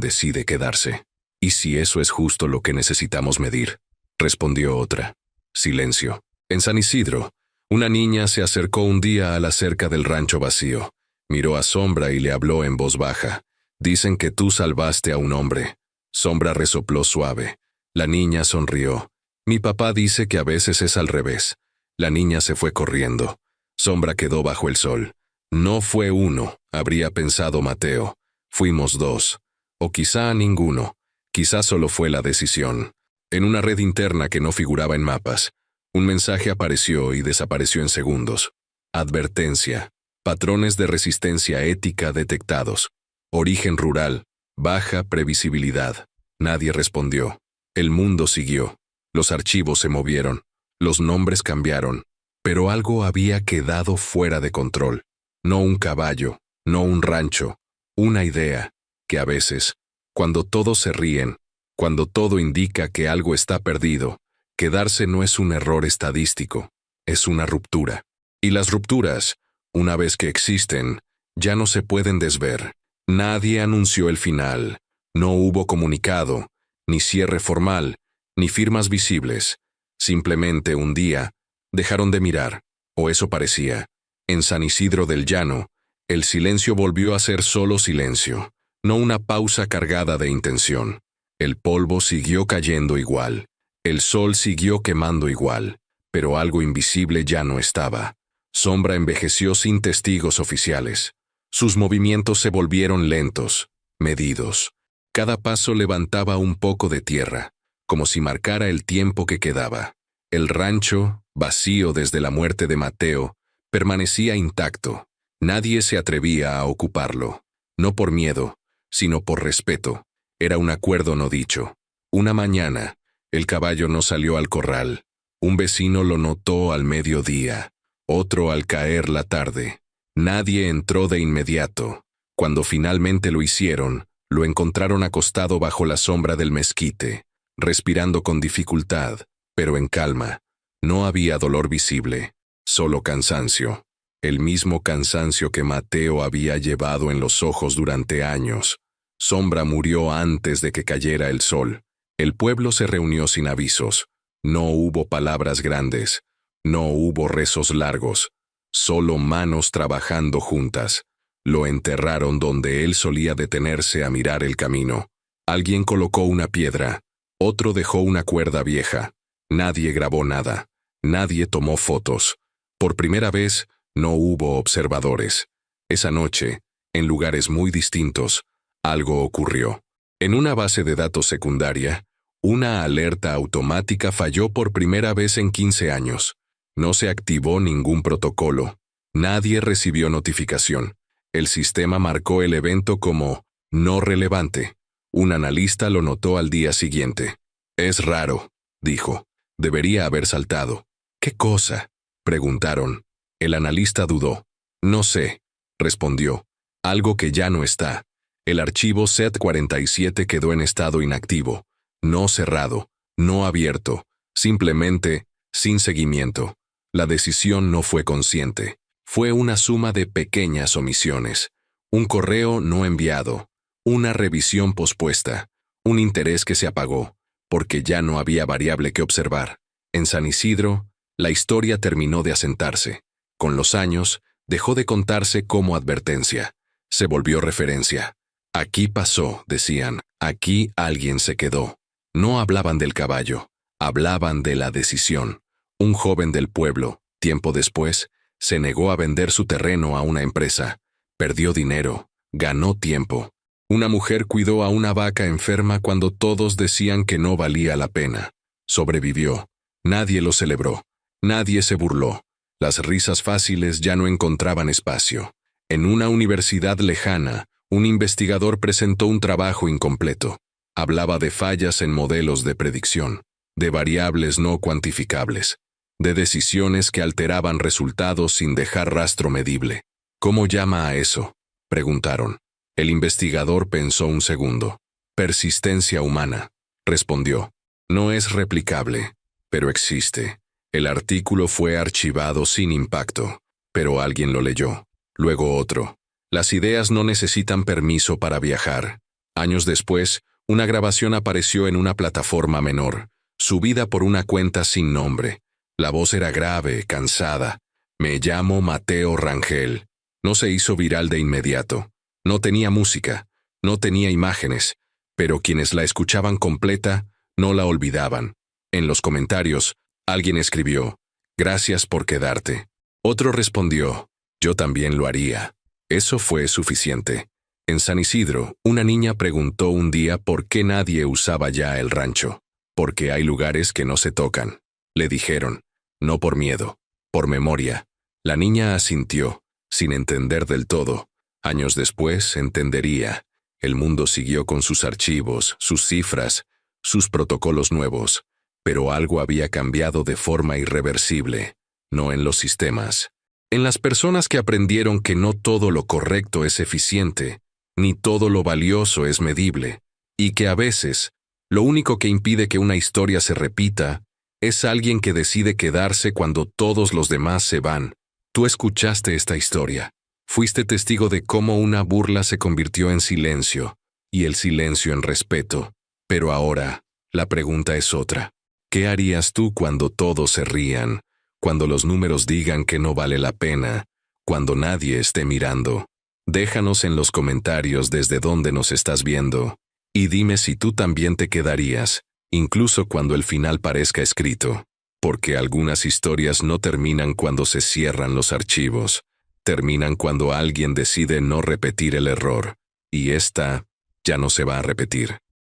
decide quedarse. ¿Y si eso es justo lo que necesitamos medir? Respondió otra. Silencio. En San Isidro, una niña se acercó un día a la cerca del rancho vacío. Miró a Sombra y le habló en voz baja. Dicen que tú salvaste a un hombre. Sombra resopló suave. La niña sonrió. Mi papá dice que a veces es al revés. La niña se fue corriendo. Sombra quedó bajo el sol. No fue uno, habría pensado Mateo. Fuimos dos. O quizá ninguno. Quizá solo fue la decisión. En una red interna que no figuraba en mapas, un mensaje apareció y desapareció en segundos. Advertencia. Patrones de resistencia ética detectados. Origen rural. Baja previsibilidad. Nadie respondió. El mundo siguió. Los archivos se movieron. Los nombres cambiaron. Pero algo había quedado fuera de control. No un caballo, no un rancho. Una idea, que a veces, cuando todos se ríen, cuando todo indica que algo está perdido, quedarse no es un error estadístico, es una ruptura. Y las rupturas, una vez que existen, ya no se pueden desver. Nadie anunció el final, no hubo comunicado, ni cierre formal, ni firmas visibles. Simplemente un día, dejaron de mirar, o eso parecía. En San Isidro del Llano, el silencio volvió a ser solo silencio, no una pausa cargada de intención. El polvo siguió cayendo igual, el sol siguió quemando igual, pero algo invisible ya no estaba. Sombra envejeció sin testigos oficiales. Sus movimientos se volvieron lentos, medidos. Cada paso levantaba un poco de tierra, como si marcara el tiempo que quedaba. El rancho, vacío desde la muerte de Mateo, permanecía intacto. Nadie se atrevía a ocuparlo, no por miedo, sino por respeto. Era un acuerdo no dicho. Una mañana, el caballo no salió al corral. Un vecino lo notó al mediodía, otro al caer la tarde. Nadie entró de inmediato. Cuando finalmente lo hicieron, lo encontraron acostado bajo la sombra del mezquite, respirando con dificultad, pero en calma. No había dolor visible, solo cansancio. El mismo cansancio que Mateo había llevado en los ojos durante años. Sombra murió antes de que cayera el sol. El pueblo se reunió sin avisos. No hubo palabras grandes. No hubo rezos largos. solo manos trabajando juntas. Lo enterraron donde él solía detenerse a mirar el camino. Alguien colocó una piedra, otro dejó una cuerda vieja. Nadie grabó nada, nadie tomó fotos. Por primera vez, no hubo observadores. Esa noche, en lugares muy distintos, algo ocurrió. En una base de datos secundaria, una alerta automática falló por primera vez en 15 años. No se activó ningún protocolo. Nadie recibió notificación. El sistema marcó el evento como no relevante. Un analista lo notó al día siguiente. Es raro, dijo. Debería haber saltado. ¿Qué cosa?, preguntaron. El analista dudó. No sé, respondió. Algo que ya no está. El archivo SET-47 quedó en estado inactivo. No cerrado, no abierto, simplemente sin seguimiento. La decisión no fue consciente. Fue una suma de pequeñas omisiones. Un correo no enviado, una revisión pospuesta, un interés que se apagó, porque ya no había variable que observar. En San Isidro, la historia terminó de asentarse. Con los años, dejó de contarse como advertencia. Se volvió referencia. Aquí pasó, decían, aquí alguien se quedó. No hablaban del caballo, hablaban de la decisión. Un joven del pueblo, tiempo después, se negó a vender su terreno a una empresa. Perdió dinero, ganó tiempo. Una mujer cuidó a una vaca enferma cuando todos decían que no valía la pena. Sobrevivió. Nadie lo celebró. Nadie se burló. Las risas fáciles ya no encontraban espacio. En una universidad lejana, un investigador presentó un trabajo incompleto. Hablaba de fallas en modelos de predicción, de variables no cuantificables, de decisiones que alteraban resultados sin dejar rastro medible. ¿Cómo llama a eso?, preguntaron. El investigador pensó un segundo. Persistencia humana, respondió. No es replicable, pero existe. El artículo fue archivado sin impacto, pero alguien lo leyó. Luego otro. Las ideas no necesitan permiso para viajar. Años después, una grabación apareció en una plataforma menor, subida por una cuenta sin nombre. La voz era grave, cansada. Me llamo Mateo Rangel. No se hizo viral de inmediato. No tenía música, no tenía imágenes, pero quienes la escuchaban completa no la olvidaban. En los comentarios, alguien escribió, «Gracias por quedarte». Otro respondió, «Yo también lo haría». Eso fue suficiente. En San Isidro, una niña preguntó un día por qué nadie usaba ya el rancho. «Porque hay lugares que no se tocan», le dijeron. No por miedo, por memoria. La niña asintió, sin entender del todo. Años después entendería. El mundo siguió con sus archivos, sus cifras, sus protocolos nuevos. Pero algo había cambiado de forma irreversible, no en los sistemas. En las personas que aprendieron que no todo lo correcto es eficiente, ni todo lo valioso es medible, y que a veces, lo único que impide que una historia se repita es alguien que decide quedarse cuando todos los demás se van. Tú escuchaste esta historia. Fuiste testigo de cómo una burla se convirtió en silencio, y el silencio en respeto. Pero ahora, la pregunta es otra. ¿Qué harías tú cuando todos se rían? Cuando los números digan que no vale la pena? Cuando nadie esté mirando? Déjanos en los comentarios desde dónde nos estás viendo. Y dime si tú también te quedarías, incluso cuando el final parezca escrito. Porque algunas historias no terminan cuando se cierran los archivos. Terminan cuando alguien decide no repetir el error. Y esta ya no se va a repetir.